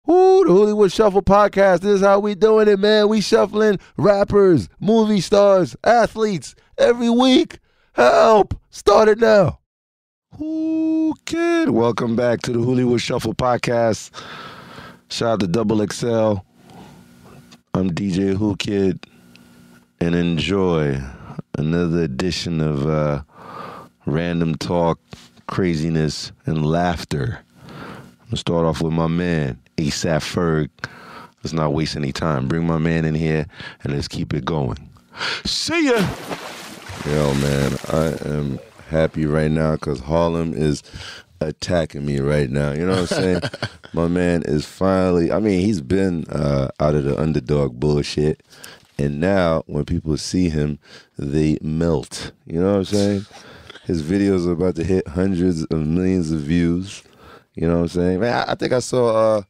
Ooh, the Whoolywood Shuffle podcast. This is how we doing it, man. We shuffling rappers, movie stars, athletes every week. Help! Start it now. Ooh, kid. Welcome back to the Whoolywood Shuffle podcast. Shout out to Double XL. I'm DJ Who Kid, and enjoy another edition of random talk, craziness, and laughter. I'm gonna start off with my man, AP Ferg. Let's not waste any time. Bring my man in here and let's keep it going. See ya! Yo, man, I am happy right now because Harlem is attacking me right now. You know what I'm saying? My man is finally, he's been out of the underdog bullshit. And now when people see him, they melt. You know what I'm saying? His videos are about to hit hundreds of millions of views. You know what I'm saying? Man, I think I saw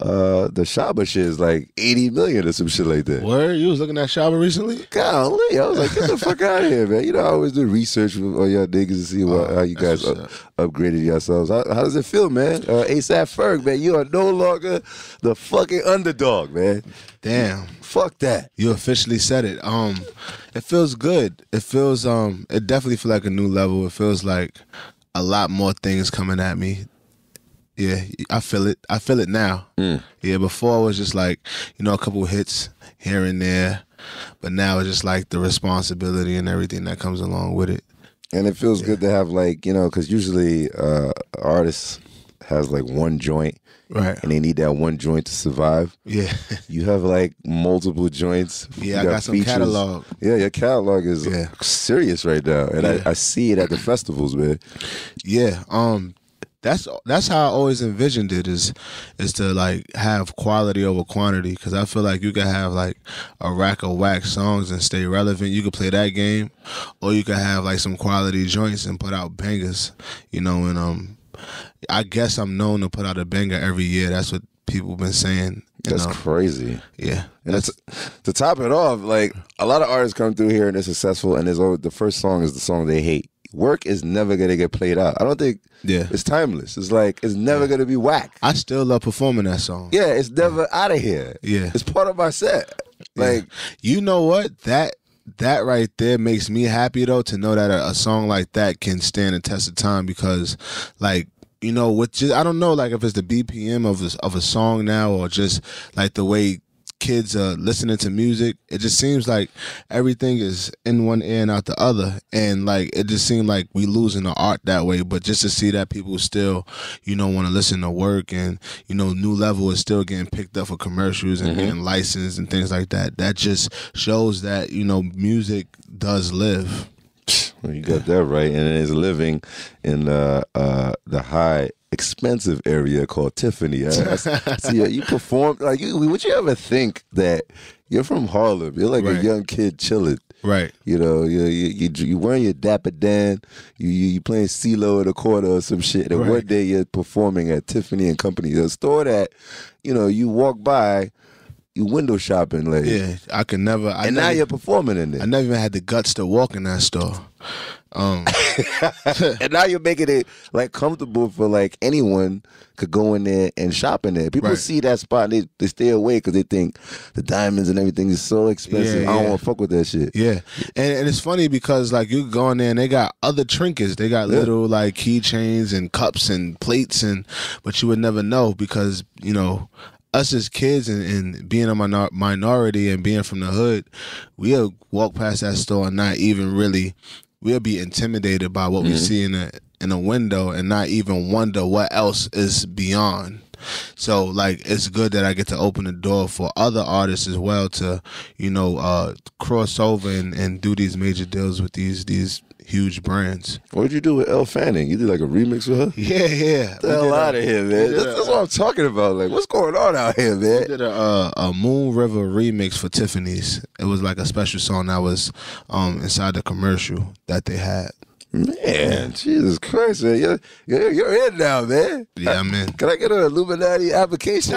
the Shaba shit is like 80 million or some shit like that. Word? You was looking at Shaba recently? Golly, I was like, get the fuck out of here, man. You know, I always do research with all y'all niggas to see how you guys upgraded yourselves. How does it feel, man? AP Ferg, man, you are no longer the fucking underdog, man. Damn. Fuck that. You officially said it. It feels good. It feels, it definitely feels like a new level. It feels like a lot more things coming at me. Yeah, I feel it. I feel it now. Yeah, before it was just like, you know, a couple hits here and there. But now it's just like the responsibility and everything that comes along with it. And it feels good to have like, you know, because usually artists has like one joint. Right. And they need that one joint to survive. Yeah. You have like multiple joints. Yeah, I got some features. Catalog. Yeah, your catalog is serious right now. And I see it at the festivals, man. Yeah. That's how I always envisioned it is to like have quality over quantity, because I feel like you could have like a rack of whack songs and stay relevant. You could play that game, or you could have like some quality joints and put out bangers, you know. And I guess I'm known to put out a banger every year. That's what people have been saying. That's crazy. Yeah. And to top it off, like a lot of artists come through here and they're successful, and the first song is the song they hate. Work is never gonna get played out. I don't think it's timeless. It's like it's never gonna be whack. I still love performing that song. Yeah, it's never out of here. Yeah. It's part of my set. Like you know what? That right there makes me happy though, to know that a song like that can stand the test of time, because like, you know, I don't know, like if it's the BPM of a song now, or just like the way kids are listening to music, it just seems like everything is in one ear and out the other, and like it just seemed like we losing the art that way. But just to see that people still, you know, want to listen to work, and you know, New Level is still getting picked up for commercials and getting licensed and things like that, that just shows that, you know, music does live. Well, you got that right, and it is living in the high expensive area called Tiffany. See, you perform like would you ever think that you're from Harlem? You're like a young kid chilling, right? You know, you wearing your Dapper Dan, you playing CeeLo in the corner or some shit, and one day you're performing at Tiffany and Company, a store that, you know, you walk by. You window shopping, like I could never. Now you're performing in there. I never even had the guts to walk in that store. And now you're making it like comfortable for like anyone could go in there and shop in there. People see that spot and they stay away because they think the diamonds and everything is so expensive. I don't want to fuck with that shit. Yeah, and it's funny because like you go in there and they got other trinkets. They got little like keychains and cups and plates, but you would never know because, you know, us as kids and being a minority and being from the hood, we'll walk past that store and not even really, we'll be intimidated by what we see in a window and not even wonder what else is beyond. So like it's good that I get to open the door for other artists as well to, you know, cross over and do these major deals with these huge brands. What did you do with Elle Fanning? You did like a remix with her? Yeah. Get the hell out of here, man. That's what I'm talking about. Like, what's going on out here, man? We did a Moon River remix for Tiffany's. It was like a special song that was inside the commercial that they had. Man, Jesus Christ, man. You're in now, man. Yeah, I'm in. Can I get an Illuminati application?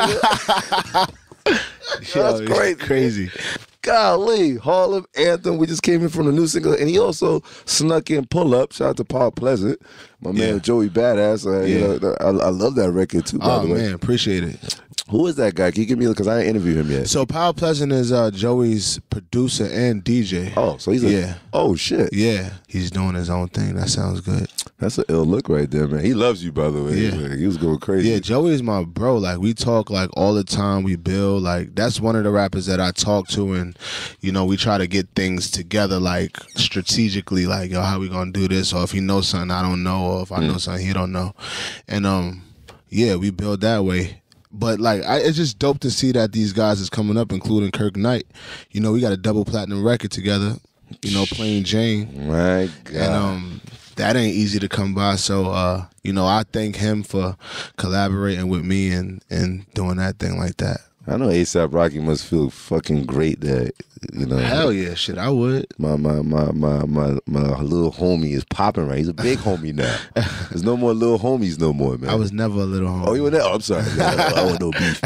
That's crazy. Golly, Harlem Anthem. We just came in from the new single, and he also snuck in Pull Up. Shout out to Paul Pleasant, my man Joey Badass. You know, I love that record too. By the way, man, appreciate it. Who is that guy? Can you give me, because I didn't interview him yet. So Paul Pleasant is Joey's producer and DJ. Oh, so he's oh shit. Yeah, he's doing his own thing. That sounds good. That's an ill look right there, man. He loves you, by the way. Yeah. He was going crazy. Yeah, Joey's my bro. Like, we talk like all the time. We build. Like, that's one of the rappers that I talk to, and you know, we try to get things together like strategically. Like, yo, how we gonna do this? Or if he knows something I don't know, or if I know something he don't know, and yeah, we build that way. But like, it's just dope to see that these guys is coming up, including Kirk Knight. You know, we got a double platinum record together. You know, Plain Jane. My God. And that ain't easy to come by. So you know, I thank him for collaborating with me and doing that thing like that. I know A$AP Rocky must feel fucking great that, you know. Hell yeah, shit, I would. My little homie is popping right. He's a big homie now. There's no more little homies no more, man. I was never a little homie. Oh, you were there? Oh, I'm sorry. I want no beef.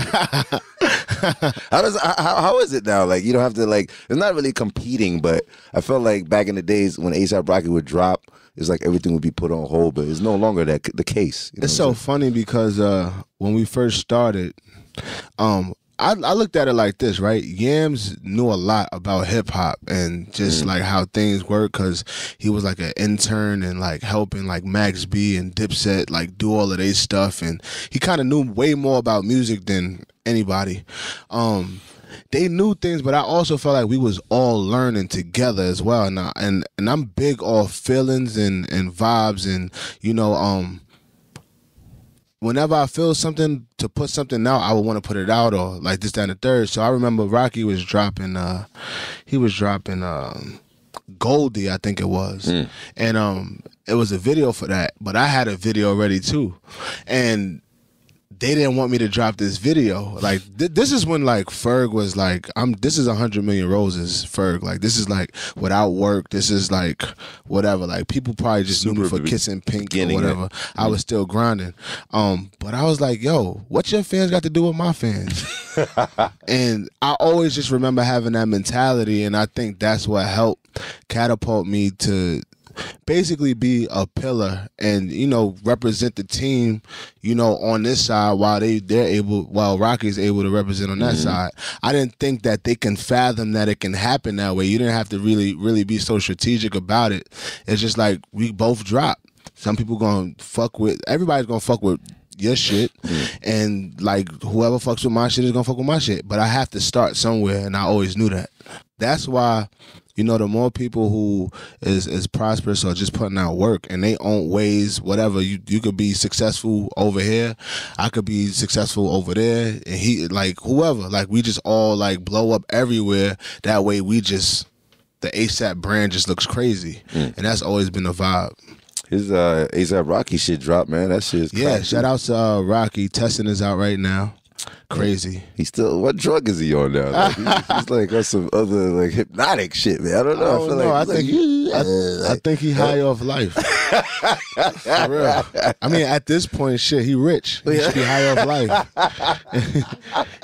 How is it now? Like, you don't have to, like, it's not really competing, but I felt like back in the days when A$AP Rocky would drop, it's like everything would be put on hold, but it's no longer the case. You know it's so funny because when we first started, I looked at it like this, right? Yams knew a lot about hip hop and just like how things work, because he was like an intern and like helping like Max B and Dipset like do all of their stuff, and he kind of knew way more about music than anybody. They knew things, but I also felt like we was all learning together as well. And I'm big off feelings and vibes, and you know, whenever I feel something to put something out, I would want to put it out, or like this, that, and the third. So I remember Rocky was dropping, Goldie, I think it was. And it was a video for that, but I had a video ready too. And they didn't want me to drop this video. Like, this is when, like, Ferg was like, this is 100 Million Roses, Ferg. Like, this is, like, without work. This is, like, whatever. Like, people probably just knew me for Kissing Pink or whatever. I was still grinding. But I was like, yo, what your fans got to do with my fans? And I always just remember having that mentality, and I think that's what helped catapult me to basically be a pillar and, you know, represent the team, you know, on this side while Rocky's able to represent on that side. I didn't think that they can fathom that it can happen that way. You didn't have to really be so strategic about it. It's just like, we both drop. Some people everybody's gonna fuck with your shit, and like, whoever fucks with my shit is gonna fuck with my shit. But I have to start somewhere, and I always knew that. That's why, you know, the more people who is prosperous or just putting out work in their own ways, whatever, you could be successful over here, I could be successful over there, and he, like, whoever, like, we just all like blow up everywhere. That way the A$AP brand just looks crazy. And that's always been the vibe. His A$AP Rocky shit dropped, man. That shit's crazy. Shout out to Rocky. Testing is out right now. Crazy. He's still, what drug is he on now? Like, he's like on some other like hypnotic shit, man. I don't know. I think he high off life. For real. I mean, at this point, shit, he rich. He should be high off life.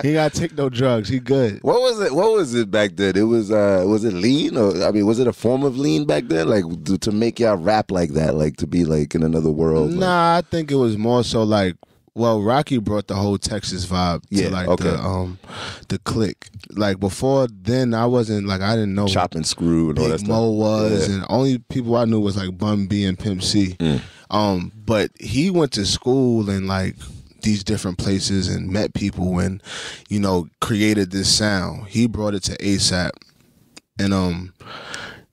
He gotta take no drugs. He good. What was it back then? It was it lean, or I mean, was it a form of lean back then? Like to make y'all rap like that, like to be like in another world? Nah, I think it was more so like, well, Rocky brought the whole Texas vibe to the clique. Like, before then, I wasn't like, I didn't know Chop and Screw and all that stuff. Mo was, and only people I knew was like Bun B and Pimp C. But he went to school and like these different places and met people and, you know, created this sound. He brought it to A$AP, and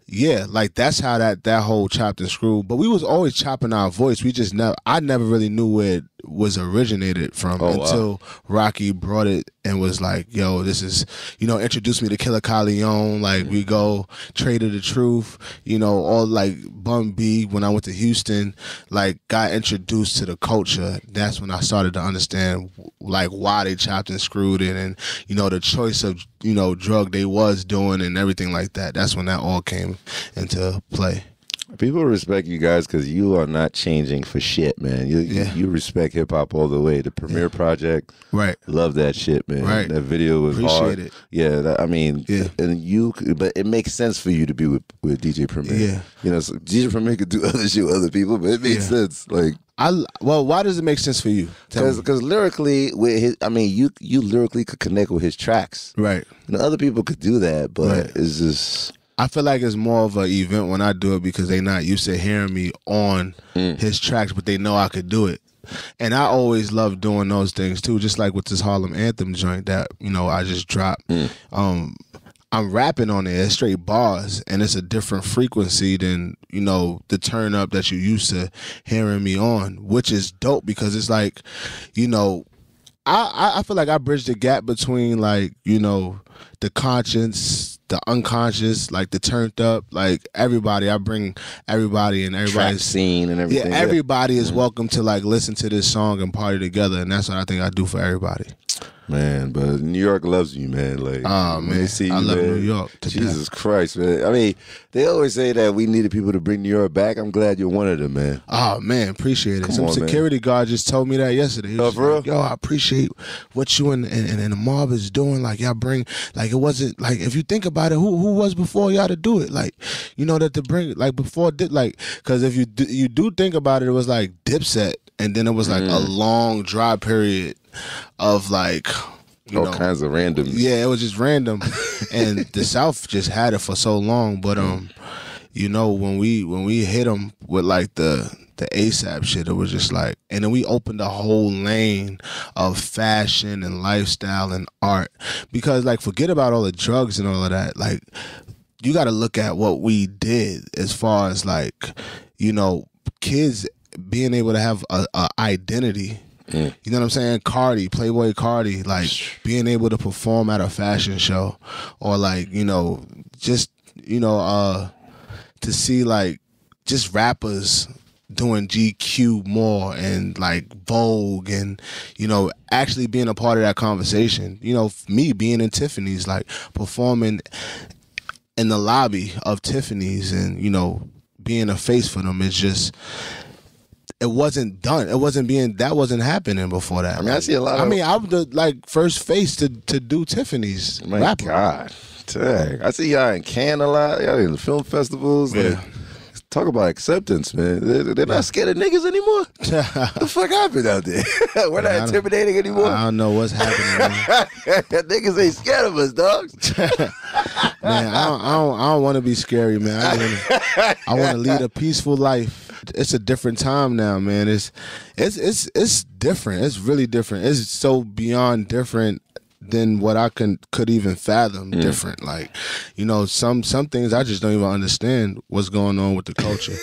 yeah, like that's how that whole chopped and screwed. But we was always chopping our voice. I never really knew where it was originated from until Rocky brought it and was like, yo, this is, you know, introduced me to Killer Leon. Like, we go Trader the Truth, you know, all like Bun B. When I went to Houston, like, got introduced to the culture. That's when I started to understand like why they chopped and screwed it, and, you know, the choice of, you know, drug they was doing and everything like that. That's when that all came into play. People respect you guys because you are not changing for shit, man. You respect hip hop all the way. The Premier Project, right? Love that shit, man. Right. That video was Appreciate hard. it. Yeah, and but it makes sense for you to be with DJ Premier. Yeah, you know, so DJ Premier could do other shit with other people, but it makes sense. Like, why does it make sense for you? Because lyrically, with his, you lyrically could connect with his tracks, right? You know, other people could do that, but it's just. I feel like it's more of an event when I do it because they not used to hearing me on his tracks, but they know I could do it. And I always love doing those things too, just like with this Harlem Anthem joint that, you know, I just dropped. I'm rapping on it, it's straight bars, and it's a different frequency than, you know, the turn up that you used to hearing me on, which is dope because it's like, you know, I feel like I bridge the gap between, like, you know, the conscious, the unconscious, like the turned up, like everybody. I bring everybody and everybody's track scene and everything. Yeah, everybody is welcome to like listen to this song and party together, and that's what I think I do for everybody. Man, but New York loves you, man. Like, man, they see you, I love man. New York. Jesus Christ, man. I mean, they always say that we needed people to bring New York back. I'm glad you're one of them, man. Oh man, appreciate it. Some security guard just told me that yesterday. He was for like, yo, I appreciate what you and the mob is doing. Like, y'all bring, like, it wasn't like, if you think about it, who was before y'all to do it? Like, you know, that to bring, like, before like, because if you do think about it, it was like Dipset, and then it was like a long dry period of like all kinds of random. Yeah, it was just random, and the South just had it for so long. But you know, when we hit them with like the ASAP shit, it was just like, and then we opened a whole lane of fashion and lifestyle and art, because like, forget about all the drugs and all of that. Like, you got to look at what we did as far as like, you know, kids being able to have a identity. You know what I'm saying? Playboy Cardi, like being able to perform at a fashion show, or like, you know, just, you know, to see like just rappers doing GQ more and like Vogue, and, you know, actually being a part of that conversation. You know, me being in Tiffany's, like performing in the lobby of Tiffany's, and, you know, being a face for them. It's just, it wasn't done. It wasn't that wasn't happening before that. I mean, I see a lot of. I mean, I'm the like first face to do Tiffany's. My rapper. God, dang. I see y'all in Cannes a lot. Y'all in the film festivals. Like, talk about acceptance, man. They're not scared of niggas anymore. What the fuck happened out there? We're not intimidating anymore. I don't know what's happening. Niggas ain't scared of us, dogs. Man, I don't want to be scary, man. I want to lead a peaceful life. It's a different time now, man. It's different. It's really different. It's so beyond different than what I could even fathom. Different, like, you know, some things I just don't even understand what's going on with the culture.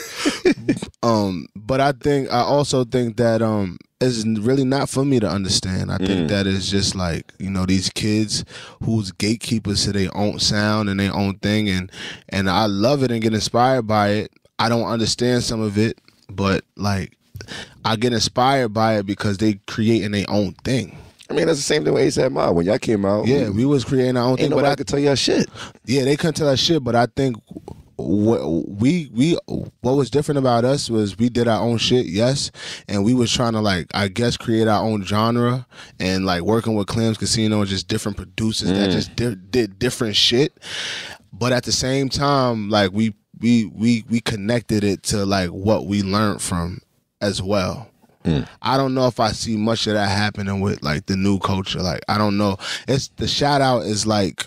But I also think that it's really not for me to understand. I think that it's just like, you know, these kids who's gatekeepers to their own sound and their own thing, and I love it and get inspired by it. I don't understand some of it, but like, I get inspired by it because they creating their own thing. I mean, that's the same thing with ASAP Mob. When y'all came out, yeah, we was creating our own thing. Nobody could tell y'all shit. Yeah, they couldn't tell us shit, but I think what was different about us was we did our own shit, yes, and we was trying to, like, I guess, create our own genre, and like working with Clem's Casino and just different producers that just did different shit. But at the same time, like, we connected it to like what we learned from as well. I don't know if I see much of that happening with like the new culture. Like, I don't know. It's the shout out is like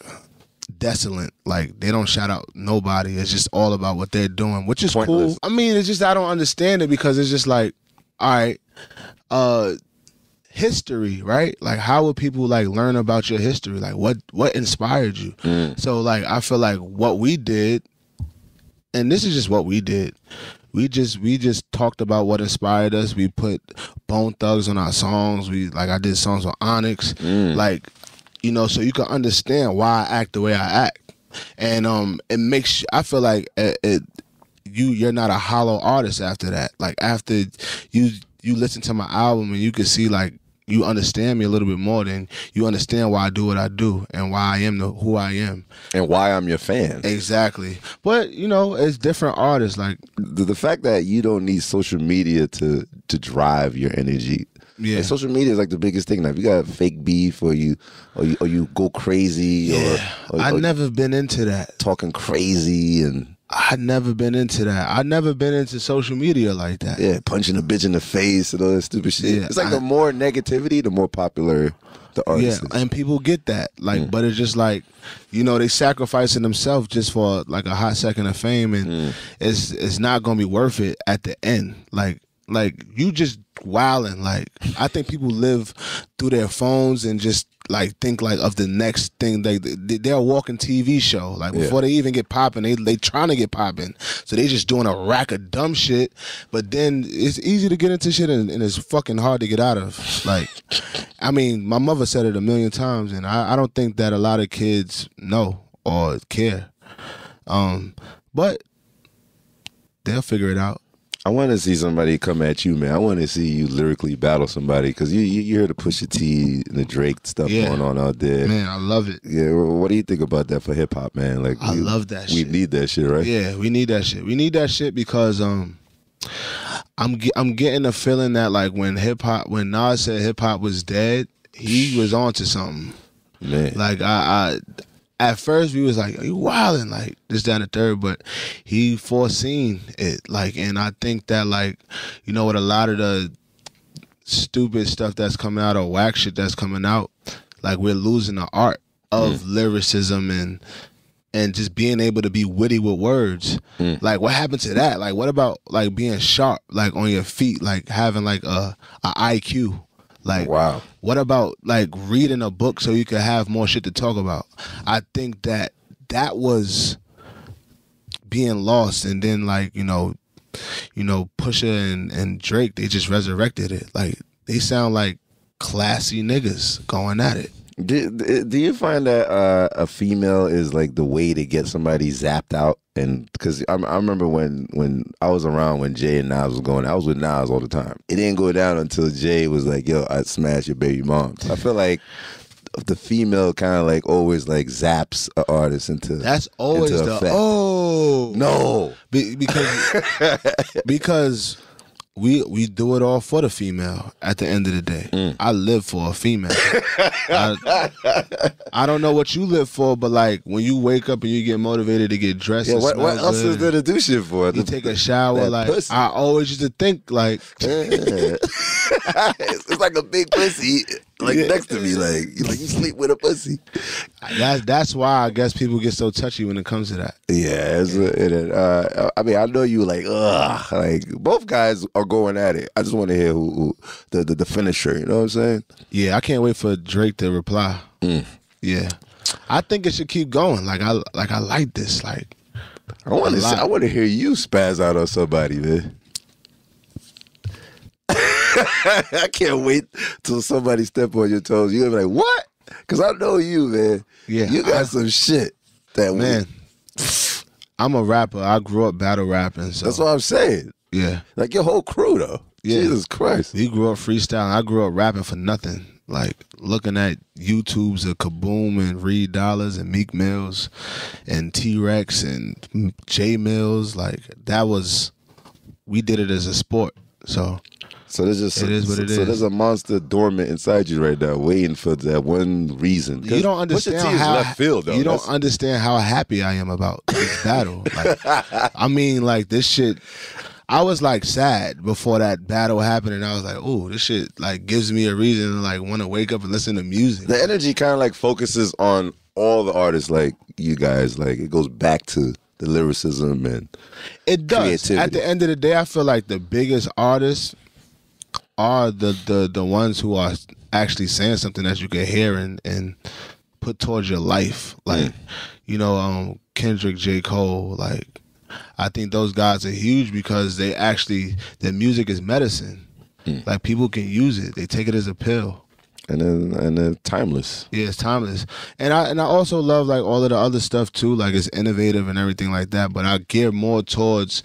desolate. Like, they don't shout out nobody. It's just all about what they're doing, which is pointless. Cool. I mean, it's just, I don't understand it, because it's just like, all right, history, right? Like, how would people like learn about your history? Like, what inspired you? So like, I feel like what we did, and this is just what we did, we just talked about what inspired us. We put Bone Thugs on our songs. I did songs with Onyx, like, you know, so you can understand why I act the way I act, and it makes, I feel like you're not a hollow artist after that. Like, after you listen to my album and you can see like, you understand me a little bit more, then you understand why I do what I do and why I am who I am. And why I'm your fan. Exactly. But, you know, it's different artists. Like the fact that you don't need social media to drive your energy. Yeah. Like, social media is like the biggest thing. Like, if you got fake beef or you go crazy or I've never been into that. Talking crazy and I'd never been into that. I'd never been into social media like that. Yeah, punching a bitch in the face and all that stupid shit. Yeah, it's like the more negativity, the more popular the artist is. And people get that. Like, but it's just like, you know, they sacrificing themselves just for like a hot second of fame, and it's not gonna be worth it at the end. Like you just wilding. Like, I think people live through their phones and just like think like of the next thing. They're a walking TV show. Like, before they even get popping, they trying to get popping. So they just doing a rack of dumb shit. But then it's easy to get into shit and it's fucking hard to get out of. Like, I mean, my mother said it a million times, and I don't think that a lot of kids know or care. But they'll figure it out. I want to see somebody come at you, man. I want to see you lyrically battle somebody, because you heard the Pusha T and the Drake stuff going on out there. Man, I love it. Yeah, what do you think about that for hip hop, man? Like, I love that shit. We need that shit, right? Yeah, we need that shit. We need that shit because I'm getting the feeling that like when Nas said hip hop was dead, he was onto something. Man, like I at first we was like, are you wildin', like this, that, and the third, but he foreseen it. Like, and I think that, like, you know, with a lot of the stupid stuff that's coming out or whack shit that's coming out, like, we're losing the art of lyricism and just being able to be witty with words. Like, what happened to that? Like, what about like being sharp, like on your feet, like having like a IQ? Like, wow. What about like reading a book so you could have more shit to talk about? I think that was being lost, and then like, you know, Pusha and Drake, they just resurrected it. Like, they sound like classy niggas going at it. Do you find that a female is like the way to get somebody zapped out? And because I remember when I was around when Jay and Nas was going, I was with Nas all the time. It didn't go down until Jay was like, yo, I'd smash your baby mom. I feel like the female kind of like always like zaps an artist into that's always into the effect. No, because we do it all for the female at the end of the day. I live for a female. I don't know what you live for, but like when you wake up and you get motivated to get dressed, what else is there to do shit for? You take a shower, like pussy. I always used to think like it's like a big pussy like next to me, like you sleep with a pussy. That's why I guess people get so touchy when it comes to that. Yeah, I mean, I know you like like both guys are going at it. I just want to hear who the finisher. You know what I'm saying? Yeah, I can't wait for Drake to reply. Yeah, I think it should keep going. Like I like this. Like I want to hear you spaz out on somebody, man. I can't wait till somebody step on your toes. You're gonna be like, what? Because I know you, man. Yeah, you got some shit that man. I'm a rapper. I grew up battle rapping. So. That's what I'm saying. Yeah, like your whole crew, though. Yeah. Jesus Christ. We grew up freestyling. I grew up rapping for nothing. Like looking at YouTubes of Kaboom and Reed Dollars and Meek Mills and T-Rex and J Mills. Like we did it as a sport. So there's just it is what it is. So there's a monster dormant inside you right now, waiting for that one reason. You don't understand how left field, though. You don't understand how happy I am about this battle. Like, I mean, like this shit. I was like sad before that battle happened, and I was like, "Oh, this shit like gives me a reason to like want to wake up and listen to music." The energy kind of like focuses on all the artists, like you guys. Like it goes back to the lyricism and it does. Creativity. At the end of the day, I feel like the biggest artists are the ones who are actually saying something that you can hear and put towards your life. Like, you know, Kendrick, J. Cole, like I think those guys are huge because they actually, their music is medicine. Like people can use it. They take it as a pill. And then timeless. Yeah, it's timeless. And I also love like all of the other stuff too. Like it's innovative and everything like that. But I gear more towards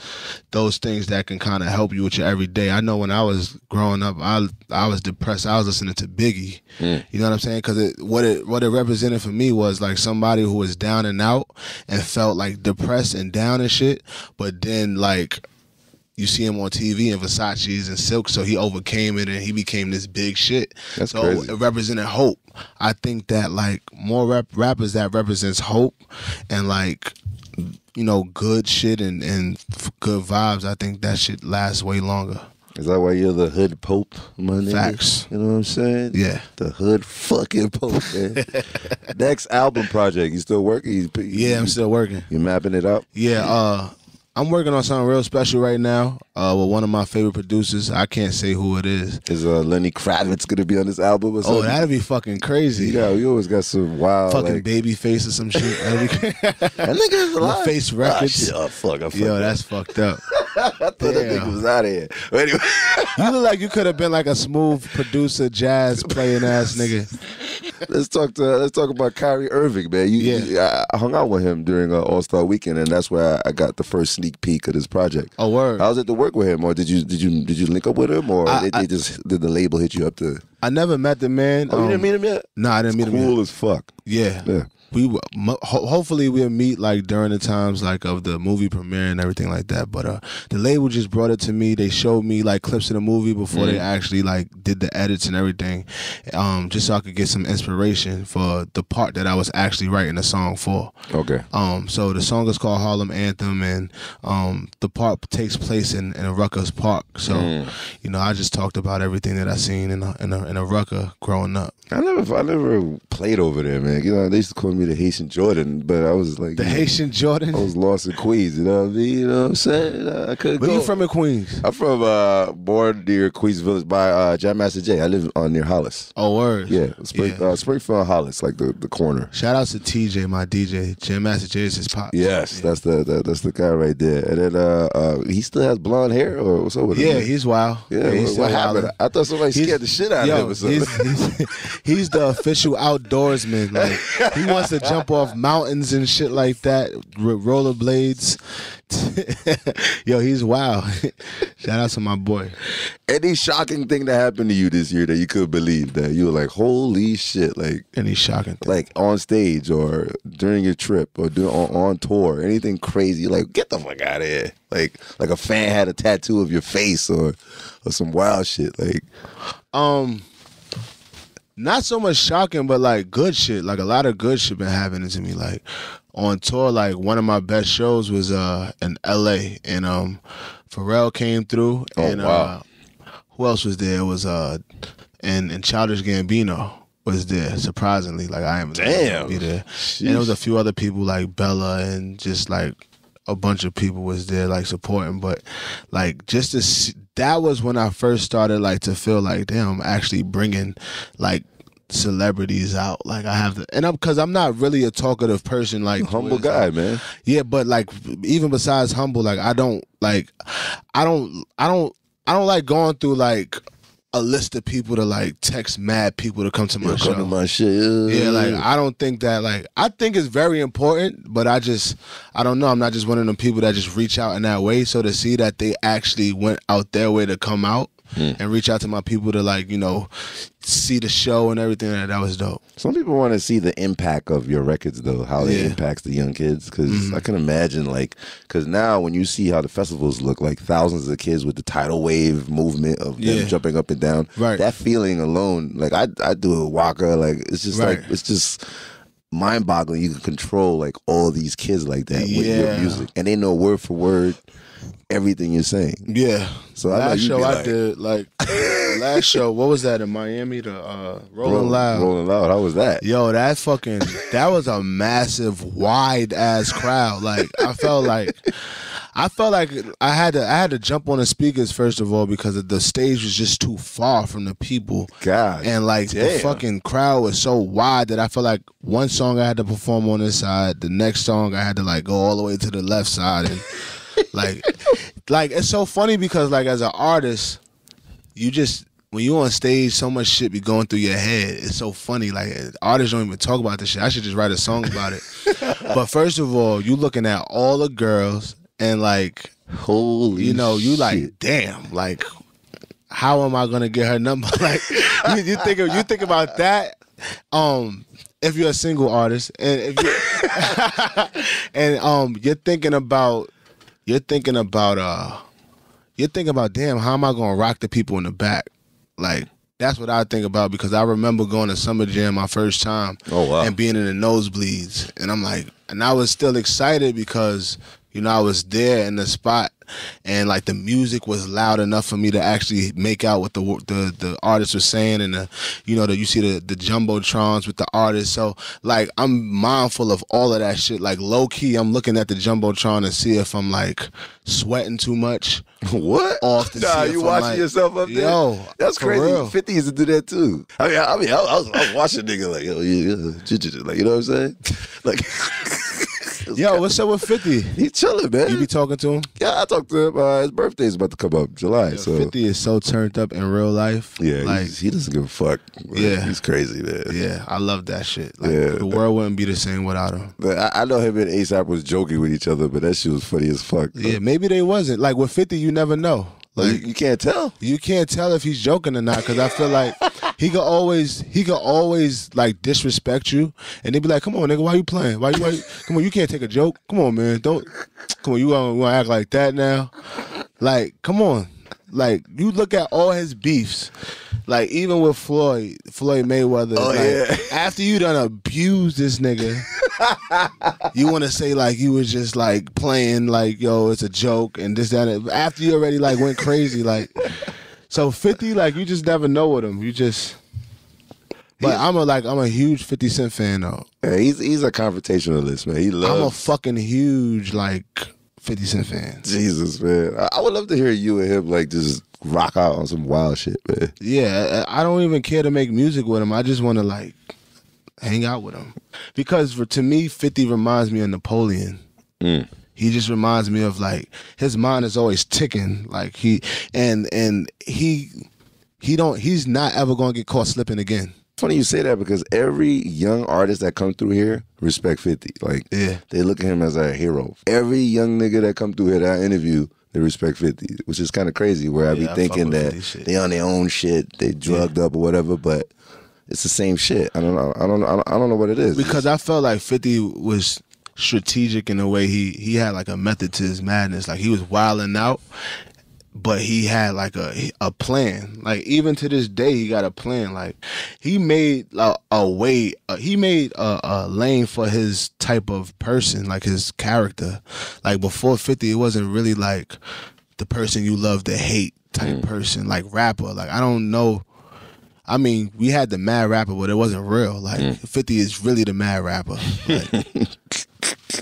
those things that can kind of help you with your everyday. I know when I was growing up, I was depressed. I was listening to Biggie. You know what I'm saying? Because what it represented for me was like somebody who was down and out and felt like depressed and down and shit. But then like, you see him on TV in Versace's and silk, so he overcame it and he became this big shit. That's so crazy. It represented hope. I think that like more rappers that represents hope and like, you know, good shit and good vibes. I think that shit lasts way longer. Is that why you're the hood pope, my nigga? Facts. You know what I'm saying? Yeah. The hood fucking pope, man. Next album project, you still working? Yeah, I'm still working. You mapping it up? Yeah, I'm working on something real special right now with one of my favorite producers. I can't say who it is. Is Lenny Kravitz gonna be on this album or something? Oh, that'd be fucking crazy. Yeah, you always got some wild fucking like, baby face or some shit. that nigga is alive. Face Records. Oh, fuck, Yo, that's fucked up. I thought that nigga was out of here. But anyway. You look like you could have been like a smooth producer, jazz playing ass nigga. Let's talk about Kyrie Irving, man. I hung out with him during All-Star Weekend, and that's where I got the first sneak peek of this project. Oh, word. How was it to work with him, or did you link up with him, or did the label hit you up to? I never met the man. Oh, you didn't meet him yet? No, I didn't meet him yet. Cool as fuck. Yeah. We hopefully we'll meet like during the times like of the movie premiere and everything like that. But the label just brought it to me. They showed me like clips of the movie before they actually like did the edits and everything, just so I could get some inspiration for the part that I was actually writing the song for. Okay. So the song is called Harlem Anthem, and the part takes place in a Rutgers Park. So you know, I just talked about everything that I seen in a Rucker growing up. I never played over there, man. You know, they used to call me the Haitian Jordan, but I was like Haitian Jordan. I was lost in Queens. You know what I mean? You know what I'm saying? I couldn't. Where you from in Queens? I'm from born near Queens Village by Jam Master J. I live near Hollis. Oh, word. Yeah, Springfield, Hollis, like the corner. Shout out to TJ, my DJ. Jam Master J is his pop. Yes, that's the guy right there. And then he still has blonde hair, or what's up with him? Yeah, he's wild. Yeah, he's what happened? I thought somebody scared the shit out of him or something. He's the official outdoorsman. Like he wants to jump off mountains and shit like that, rollerblades. Yo, he's wild. Shout out to my boy. Any shocking thing that happened to you this year that you couldn't believe, that you were like, holy shit, like any shocking thing, like on stage or during your trip or on tour, anything crazy? You're like, get the fuck out of here. Like a fan had a tattoo of your face or some wild shit. Like, not so much shocking, but like good shit. Like a lot of good shit been happening to me. Like on tour, like one of my best shows was in LA, and Pharrell came through, and wow. Who else was there? It was and Childish Gambino was there. Surprisingly, like I am damn be there, Sheesh. And there was a few other people like Bella and just like a bunch of people was there like supporting, but like just to see, that was when I first started like to feel like damn, I'm actually bringing like celebrities out. Like I have to, and because I'm not really a talkative person, like humble guy, like, man. Yeah, but like even besides humble, like I don't like going through like a list of people to like text mad people to come to my show. Come to my shit. Yeah, like I don't think that like I think it's very important, but I don't know. I'm not just one of them people that just reach out in that way. So to see that they actually went out their way to come out and reach out to my people to like, you know, see the show and everything, that was dope. Some people want to see the impact of your records, though, how it impacts the young kids. Because I can imagine, like, because now when you see how the festivals look, like thousands of kids with the tidal wave movement of them jumping up and down, that feeling alone, like I do it Waka, like it's just like it's just mind-boggling. You can control like all these kids like that with your music, and they know word for word everything you're saying. Yeah. So last show I did, like last show, what was that in Miami? The Rolling Loud. Rolling Loud. How was that? Yo, that was a massive, wide ass crowd. Like I felt like I had to jump on the speakers first of all because the stage was just too far from the people. God. And like the fucking crowd was so wide that I felt like one song I had to perform on this side, the next song I had to like go all the way to the left side, and like it's so funny because like as an artist, you just when you on stage, so much shit be going through your head. It's so funny. Like, artists don't even talk about this shit. I should just write a song about it. But first of all, you looking at all the girls and like, holy, you know, you like, shit. damn, like, how am I gonna get her number? Like, you think about that. If you're a single artist, and if you and you're thinking about, damn, how am I gonna rock the people in the back? Like, that's what I think about, because I remember going to Summer Jam my first time. Oh, wow. And being in the nosebleeds, and I'm like, and I was still excited because, you know, I was there in the spot, and like the music was loud enough for me to actually make out what the artists were saying, and you see the jumbotrons with the artists. So like, I'm mindful of all of that shit. Like, low key, I'm looking at the jumbotron to see if I'm like sweating too much. What? Off to Nah, see you if watching I'm like, yourself up there? Yo, that's for crazy. real. 50 used to do that too. I was watching nigga like, yo, yeah, like, you know what I'm saying? Like, yo, what's up with 50? He's chilling, man. You be talking to him? Yeah, I talked to him. His birthday's about to come up, July. Yo, so 50 is so turned up in real life. Yeah, like, he doesn't give a fuck. Yeah, he's crazy, man. Yeah, I love that shit. Like, Yeah, the world wouldn't be the same without him. But I know him and ASAP was joking with each other, but that shit was funny as fuck. Yeah, maybe they wasn't. Like, with 50, you never know. Like, you can't tell. You can't tell if he's joking or not, because I feel like he could always like disrespect you, and they be like, "Come on, nigga, why you playing? Why you come on, you can't take a joke. Come on, man, come on, you want to act like that now? Like, come on." Like, you look at all his beefs, like even with Floyd Mayweather. Oh, like, yeah. After you done abused this nigga, you want to say like you was just like playing, like, yo, it's a joke and this, that, and after you already like went crazy, like. So 50, like, you just never know with him. You just. But I'm a huge 50 Cent fan though. Yeah, he's a confrontationalist, man. I'm a fucking huge like 50 Cent fan. Jesus, man. I would love to hear you and him like just rock out on some wild shit, man. Yeah, I don't even care to make music with him. I just want to like hang out with him, because to me, 50 reminds me of Napoleon. He just reminds me of like, his mind is always ticking. Like he's not ever gonna get caught slipping again. Funny you say that, because every young artist that come through here respect 50. Like, yeah, they look at him as a hero. Every young nigga that come through here that I interview, they respect 50, which is kind of crazy. Where I be thinking that they on their own shit, they drugged up or whatever, but it's the same shit. I don't know what it is. Because I felt like 50 was strategic in the way he had like a method to his madness. Like, he was wilding out, but he had like a plan. Like, even to this day, he got a plan. Like, he made a way. He made a lane for his type of person, like his character. Like, before 50, it wasn't really like the person you love to hate type person, like rapper. Like, I don't know. I mean, we had the mad rapper, but it wasn't real. Like, 50 is really the mad rapper. Like,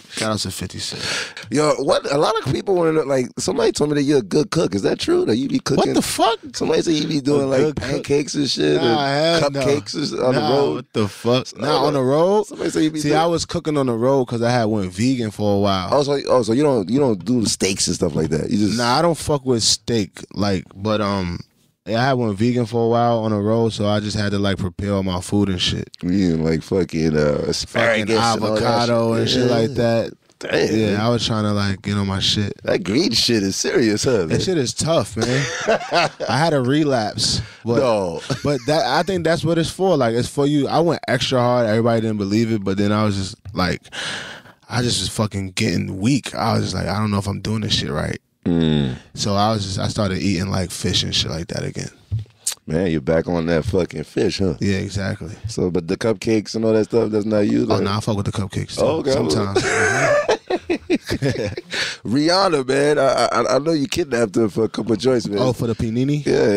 shout out to 50 Cent. Yo, what? A lot of people want to know, like, somebody told me that you're a good cook. Is that true? That you be cooking? What the fuck? Somebody said you be doing like pancakes and shit, nah, or cupcakes on the road. What the fuck? Nah, on the road? Somebody said you be See, I was cooking on the road because I had went vegan for a while. Oh, so you don't do the steaks and stuff like that. You just I don't fuck with steak. Like, but I had went vegan for a while on the road, so I just had to like prepare all my food and shit. Eating like fucking asparagus, avocado and shit like that. Damn. Yeah, I was trying to like get on my shit. That green shit is serious, huh? Man? That shit is tough, man. I had a relapse. But, but I think that's what it's for. Like, it's for you. I went extra hard. Everybody didn't believe it, but then I was just like, I just was fucking getting weak. I was just like, I don't know if I'm doing this shit right. So I started eating like fish and shit like that again. Man, you're back on that fucking fish, huh? Yeah, exactly. So, but the cupcakes and all that stuff, that's not you? Oh, no, I fuck with the cupcakes too. Oh, okay. Sometimes. Rihanna, man, I know you kidnapped her for a couple of joints, man. Oh, for the panini? Yeah.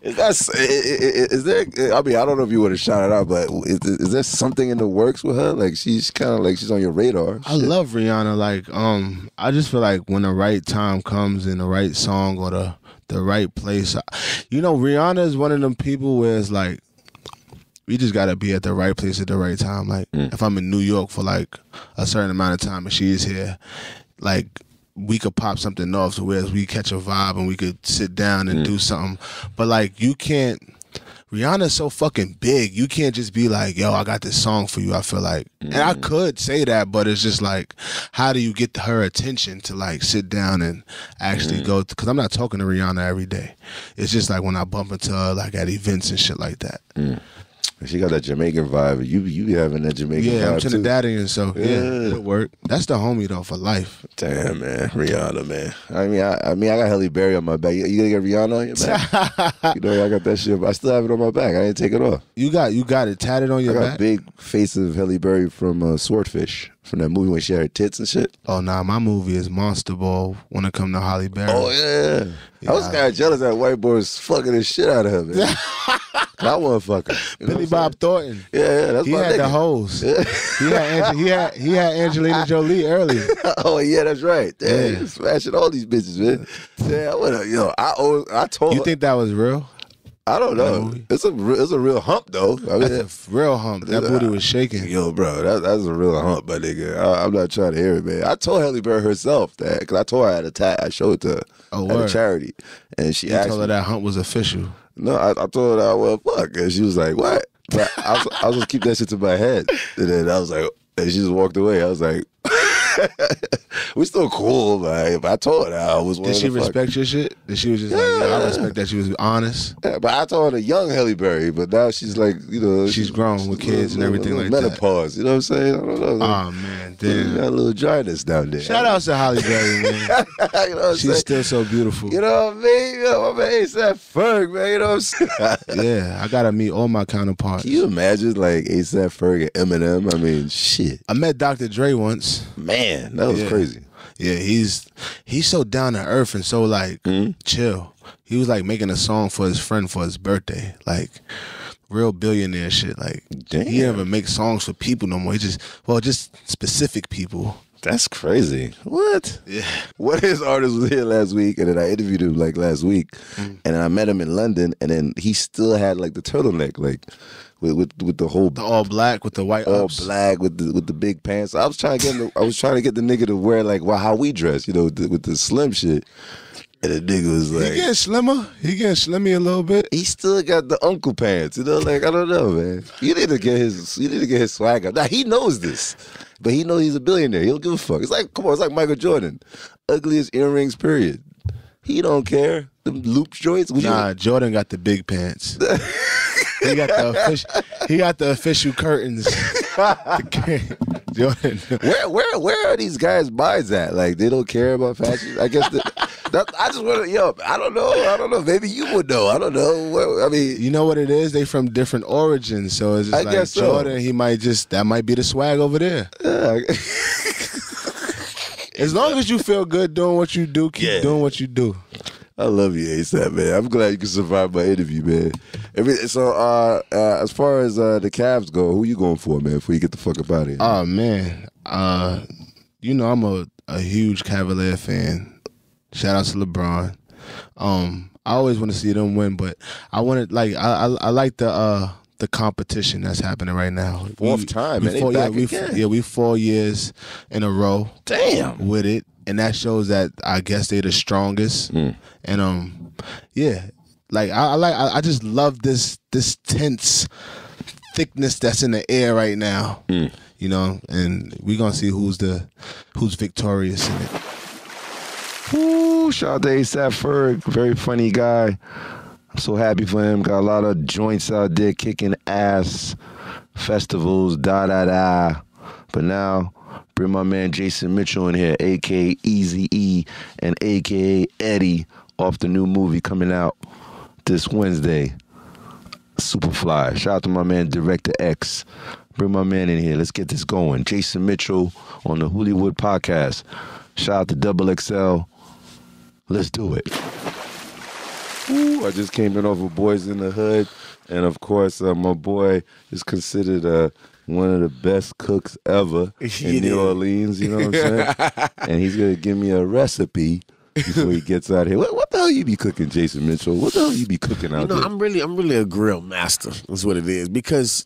Is there, I mean, I don't know if you want to shout it out, but is there something in the works with her? Like, she's kind of like, she's on your radar. I love Rihanna. Like, I just feel like when the right time comes and the right song or the right place. You know, Rihanna is one of them people where it's like, we just gotta be at the right place at the right time. Like, if I'm in New York for like a certain amount of time and she's here, like, we could pop something off to where we catch a vibe and we could sit down and do something. But like you can't. Rihanna's so fucking big. You can't just be like, yo, I got this song for you. I feel like, and I could say that, but it's just like, how do you get her attention to like sit down and actually go? Because I'm not talking to Rihanna every day. It's just like when I bump into her like at events and shit like that. She got that Jamaican vibe. You be having that Jamaican vibe. Yeah, I'm Trinidadian, so yeah, it work. That's the homie though for life. Damn, man, Rihanna, man. I mean, I got Halle Berry on my back. You gonna get Rihanna on your back? You know, I got that shit. I still have it on my back. I didn't take it off. You got it tatted on your back. I got a big face of Halle Berry from Swordfish. From that movie when she had her tits and shit. Oh, nah, my movie is Monster Ball when it come to Halle Berry. Oh, yeah. I was kind of jealous that white boy was fucking the shit out of her, man. I want to fuck her. Billy Bob Thornton. Yeah, that's he my had nigga. The hoes. he had Angelina Jolie early. Oh, yeah, that's right. Damn, yeah. Smashing all these bitches, man. Yeah, I told her. You think that was real? I don't know. It's a real hump though. I mean, that's a real hump. That booty was shaking. Yo, bro, that's a real hump, my nigga. I'm not trying to hear it, man. I told Halle Berry herself that because I told her I had a tat. I showed it to her at a charity, and she asked told her me, that hump was official. No, I told her, well, fuck, and she was like, what? But I was just keep that shit to my head, and then I was like, and she just walked away. I was like. We still cool, man. But I told her I was. Did she respect your shit? Did she was just like, yeah, I respect that she was honest. Yeah, but I told her a young Halle Berry, but now she's like, you know, she's grown with kids and everything like menopause, that. Menopause, you know what I'm saying? I don't know. Like, oh man, damn, got a little dryness down there. Shout out to Halle Berry, man. You know what I'm she's still so beautiful. You know what I mean? Yo, my man AP Ferg, man. You know what I'm saying? Yeah, I gotta meet all my counterparts. Can you imagine like AP Ferg and Eminem? I mean, shit. I met Dr. Dre once. Man, that was crazy. Yeah, he's so down to earth and so like chill. He was like making a song for his friend for his birthday, like real billionaire shit. Like he never make songs for people no more. He just specific people. That's crazy. What? Yeah. One of his artists was here last week, and then I interviewed him like last week, and then I met him in London, and then he still had like the turtleneck, like. With the whole all black with the white ups. Black with the big pants. I was trying to get the nigga to wear like how we dress, you know, with the slim shit. And the nigga was like, he getting slimmer. He getting slimmy a little bit. He still got the uncle pants, you know. Like I don't know, man. You need to get his swag up. Now he knows this, but he knows he's a billionaire. He don't give a fuck. It's like it's like Michael Jordan, ugliest earrings. Period. He don't care. Them loop joints. Jordan got the big pants. He got the official curtains. Jordan. Where are these guys' minds at? Like they don't care about fashion. I guess I just want to. I don't know. Maybe you would know. I don't know. I mean, you know what it is? They from different origins, so it's just like Jordan. He might that might be the swag over there. Yeah. As long as you feel good doing what you do, keep doing what you do. I love you, ASAP, man. I'm glad you can survive my interview, man. So, as far as the Cavs go, who you going for, man, before you get the fuck up out of here? Oh, man. You know I'm a huge Cavalier fan. Shout out to LeBron. I always want to see them win, but I wanted I like the competition that's happening right now. Fourth time, man. We 4 years in a row. Damn. With it. And that shows that I guess they're the strongest. And I just love this tense thickness that's in the air right now. You know, and we're gonna see who's victorious in it. Woo, shout out to AP Ferg, very funny guy. I'm so happy for him. Got a lot of joints out there kicking ass, festivals, da. But now bring my man Jason Mitchell in here, a.k.a. Eazy-E and a.k.a. Eddie, off the new movie coming out this Wednesday, Superfly. Shout out to my man Director X. Bring my man in here. Let's get this going. Jason Mitchell on the Whoolywood podcast. Shout out to Double XL. Let's do it. Ooh, I just came in off of Boys in the Hood. And, of course, my boy is considered one of the best cooks ever in New Orleans, you know what I'm saying? And he's going to give me a recipe before he gets out here. What the hell you be cooking, Jason Mitchell? What the hell you be cooking out there? I'm really a grill master. That's what it is. Because,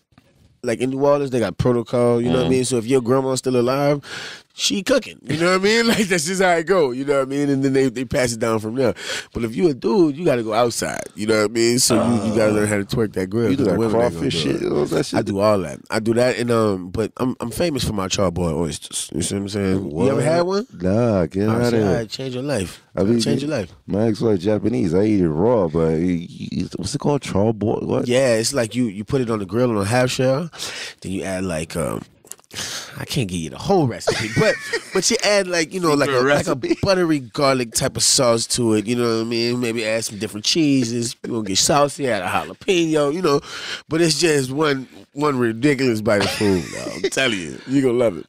like, in New Orleans, they got protocol, you know what I mean? So if your grandma's still alive, she cooking. You know what I mean? Like, that's just how it go. You know what I mean? And then they pass it down from there. But if you a dude, you got to go outside. You know what I mean? So you got to learn how to twerk that grill. You do that women crawfish shit? That shit? I do all that. I do that, and but I'm famous for my charboiled oysters. You see what I'm saying? What? You ever had one? Nah, get out of All here. right, change your life. I mean, Change your life. My ex-wife Japanese. I eat it raw, but what's it called? Charboiled? What? Yeah, it's like you put it on the grill on a half shell, then you add like I can't give you the whole recipe, but you add like like a buttery garlic type of sauce to it. You know what I mean? Maybe add some different cheeses. You gonna get saucy, add a jalapeno. But it's just one ridiculous bite of food. I'm telling you, you gonna love it.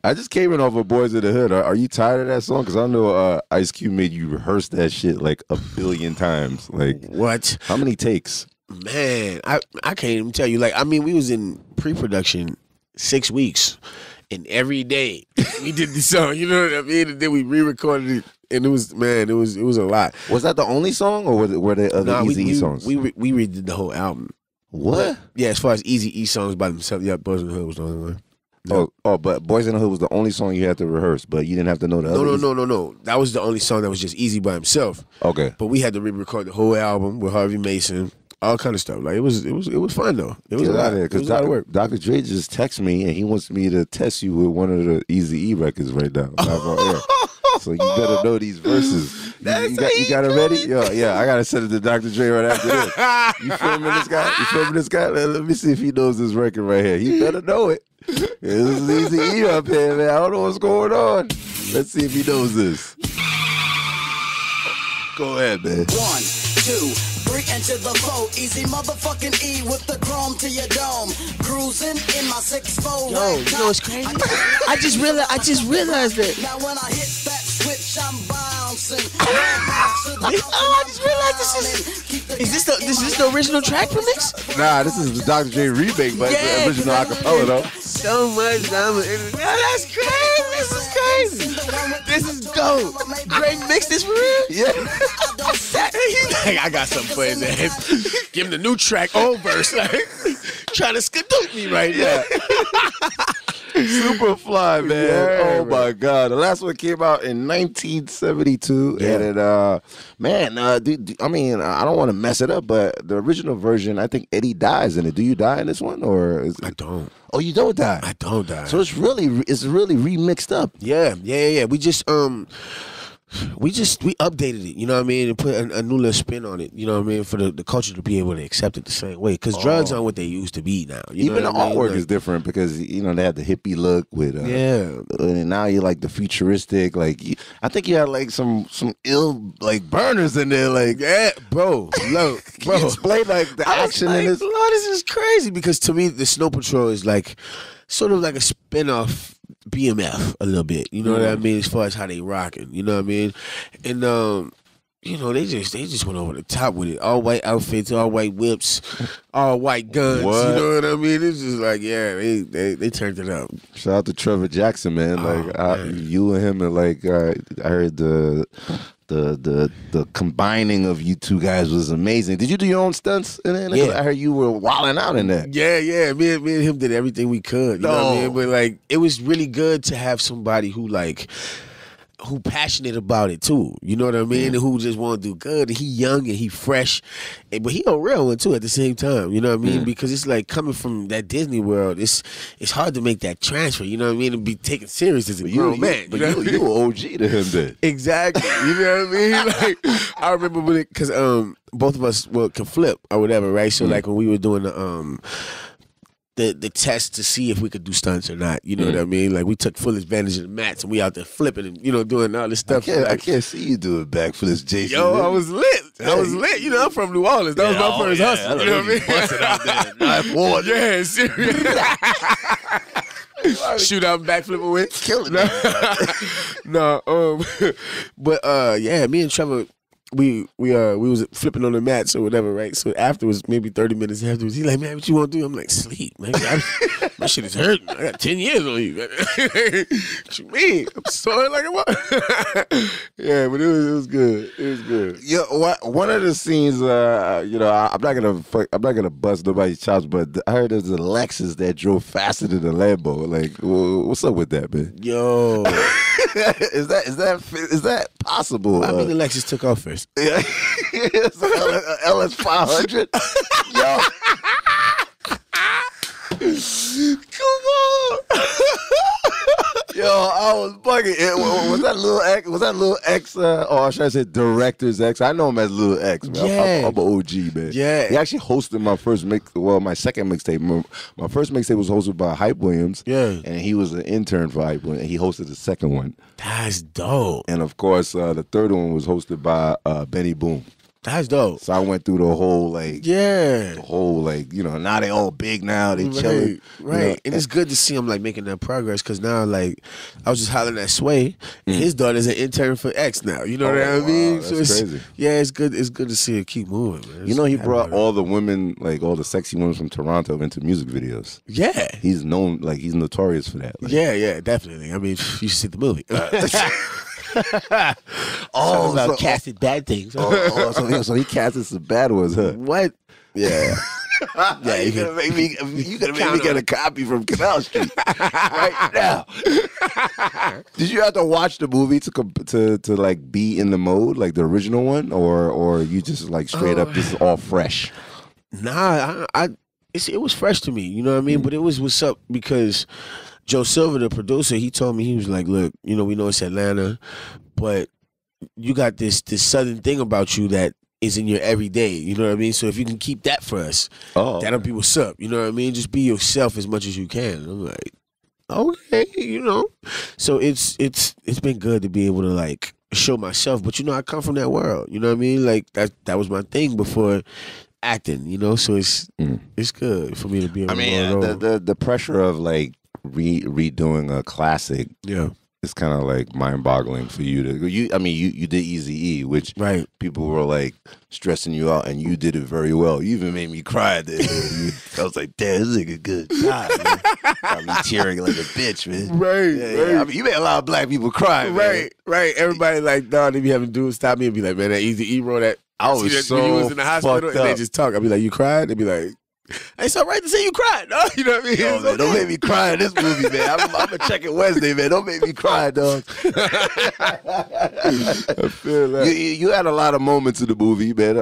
I just came in off of Boys in the Hood. Are you tired of that song? Because I know Ice Cube made you rehearse that shit like a billion times. Like what? How many takes? Man, I can't even tell you. Like, I mean, we was in pre-production 6 weeks, and every day we did the song. You know what I mean? And then we re-recorded it, and it was a lot. Was that the only song, or were there other Eazy-E songs? We redid the whole album. What? Yeah, as far as Eazy-E songs by themselves, yeah, Boys in the Hood was the only one. No. Oh, but Boys in the Hood was the only song you had to rehearse, but you didn't have to know the other. No. That was the only song that was just Eazy by himself. Okay. But we had to re-record the whole album with Harvey Mason. All kind of stuff. Like it was fun though. It was a lot of work. Dr. Dre just texted me and he wants me to test you with one of the Eazy-E records right now. Live on air. So you better know these verses. You got it ready? Yeah. I gotta send it to Dr. Dre right after this. You filming this guy? Let me see if he knows this record right here. He better know it. This is Eazy-E up here, man. I don't know what's going on. Let's see if he knows this. Go ahead, man. 1, 2, 3 into the 4, easy motherfucking E with the chrome to your dome. Cruising in my 6'4". Yo, you know what's crazy? I just realized that. Now when I hit that switch, I'm bouncing. I just realized this is the original track from this? Nah, this is the Dr. J remake, but it's the original acapella though. So much drama. That's crazy. This is dope. Dre mixed this for real? Yeah. I got something for his ass. Give him the new track, old verse. Like, trying to skadoot me right now. Superfly, man. Yeah, oh my God. The last one came out in 1972. Yeah. And it, dude, I mean, I don't want to mess it up, but the original version, I think Eddie dies in it. Do you die in this one? Or I don't. Oh, you don't die? I don't die. So it's really remixed up. Yeah. We updated it, you know what I mean, and put a new little spin on it, you know what I mean, for the culture to be able to accept it the same way. Because drugs aren't what they used to be now. Even the artwork is different because, they had the hippie look with, and now you like the futuristic, like, I think you had like some ill, like, burners in there, like, yeah, bro. Look, bro. Explain like the action in this. Lord, this is crazy because to me, the Snow Patrol is like, sort of like a spin-off BMF a little bit, you know what I mean, as far as how they rocking, you know what I mean, and they just went over the top with it. All white outfits, all white whips, all white guns. What? You know what I mean? It's just like, yeah, they turned it up. Shout out to Trevor Jackson, man. You and him are like, I heard the combining of you two guys was amazing. Did you do your own stunts? Yeah. I heard you were wilding out in that. Yeah. Me and him did everything we could. You know what I mean? But like, it was really good to have somebody who passionate about it too. You know what I mean? And who just want to do good. And he young and he fresh, but he a real one too at the same time. You know what I mean? Because it's like coming from that Disney world. It's hard to make that transfer. You know what I mean? And be taken serious as a grown man. But you were OG to him then. Exactly. You know what I mean? Like, I remember when because both of us can flip or whatever, right? So like when we were doing the test to see if we could do stunts or not. You know what I mean? Like, we took full advantage of the mats and we out there flipping and, doing all this stuff. I can't see you doing backflips, Jason. Yo, I was lit. I'm from New Orleans. That was my first hustle. You know what I mean? Busted out there. Knife one. Yeah, serious. Shoot out and backflip away. Killing but me and Trevor, we was flipping on the mats or whatever, right? So afterwards, maybe 30 minutes afterwards, he's like, man, what you want to do? I'm like, sleep, man. My shit is hurting. I got 10 years on you. What you mean? I'm sore like a what? Yeah, but it was good. It was good. Yeah, one of the scenes, you know, I'm not gonna bust nobody's chops, but I heard there's a Lexus that drove faster than the Lambo. Like, what's up with that, man? Yo, is that possible? I mean, the Lexus took off first. Yeah, it's a LS 500. Yo, come on. Yo, I was bugging. Was that Lil X? Was that Lil X? Or should I say Director's X? I know him as Lil X, man. Yeah. I'm an OG, man. Yeah. He actually hosted my second mixtape. My first mixtape was hosted by Hype Williams. Yeah. And he was an intern for Hype Williams. And he hosted the second one. That's dope. And of course, the third one was hosted by Benny Boom. That's dope. So I went through the whole you know, now they all big now, they chilling. Right. You know? And it's good to see him like making that progress because now like I was just hollering at Sway and his daughter's an intern for X now. You know what I mean? That's so it's crazy. Yeah, it's good to see it keep moving, man. You know, he brought all the women, like all the sexy women from Toronto into music videos. Yeah. He's known, like he's notorious for that. Like, Yeah, definitely. I mean, you should see the movie. so casting bad things. so he casted some bad ones, huh? What? Yeah. Yeah, you gonna make me get a copy from Canal Street right now. Did you have to watch the movie to like be in the mode, like the original one, or you just like straight up this is all fresh? Nah, it was fresh to me. You know what I mean? But it was what's up because Joe Silver, the producer, he told me, he was like, look, you know, we know it's Atlanta, but you got this southern thing about you that is in your everyday, you know what I mean? So if you can keep that for us, that'll be what's up, you know what I mean? Just be yourself as much as you can. And I'm like, okay, you know. So it's been good to be able to like show myself, but you know, I come from that world, you know what I mean? Like that was my thing before acting, you know. So it's good for me to be able the pressure of like redoing a classic, it's kind of like mind-boggling for you to. You did Eazy-E, which people were like stressing you out, and you did it very well. You even made me cry. I was like, damn, this nigga good. God, man. Got me tearing like a bitch, man. Right. I mean, you made a lot of black people cry, man. Right. Everybody like, dog, they be having dudes stop me and be like, man, that Eazy-E wrote that. I was that so when you was in the hospital and they just talk. I'd be like, you cried? They'd be like, it's all right to say you cried, dog. You know what I mean? Yo, man, don't make me cry in this movie, man. I'm gonna check it Wednesday, man. Don't make me cry, dog. I feel that. You had a lot of moments in the movie, man.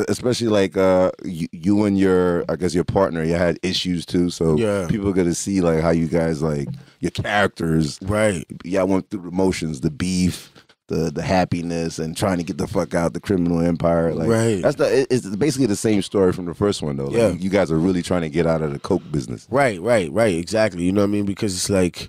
Especially like you and your partner. You had issues too, so people are gonna see like how you guys like your characters. Right. Y'all went through the motions, the beef. The happiness and trying to get the fuck out the criminal empire, like it's basically the same story from the first one though. Like, you guys are really trying to get out of the coke business. Right, exactly. You know what I mean? Because it's like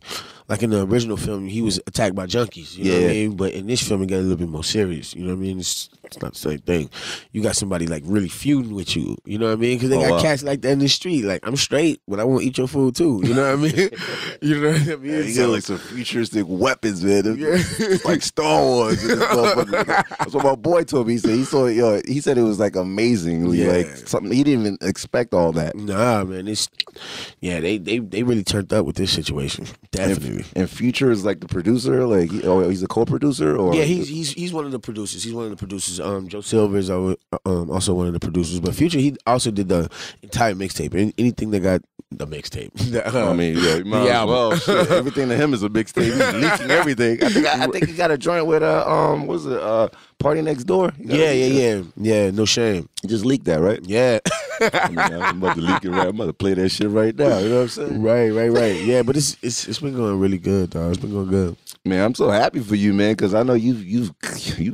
in the original film, he was attacked by junkies. You know what I mean? But in this film, it got a little bit more serious. You know what I mean? It's not the same thing. You got somebody like really feuding with you. You know what I mean? Because they got cats like that in the street. Like, I'm straight, but I won't eat your food too. You know what I mean? You know what I mean? You got like some futuristic weapons, man. It's like Star Wars. That's what my boy told me. He said he said it was like amazingly like something he didn't even expect all that. Nah, man. They really turned up with this situation. Definitely. And Future is like the producer, like he's a co-producer, or he's one of the producers. He's one of the producers. Joe Silver is also one of the producers, but Future, he also did the entire mixtape. Anything that got the mixtape. Shit, everything to him is a mixtape. He's leaking everything. I think he got a joint with Party Next Door. Yeah. No shame. He just leaked that, right? Yeah. I'm about to leak it right. I'm about to play that shit right now. You know what I'm saying? Right. Yeah, but it's been going really good, dog. It's been going good. Man, I'm so happy for you, man, because I know you've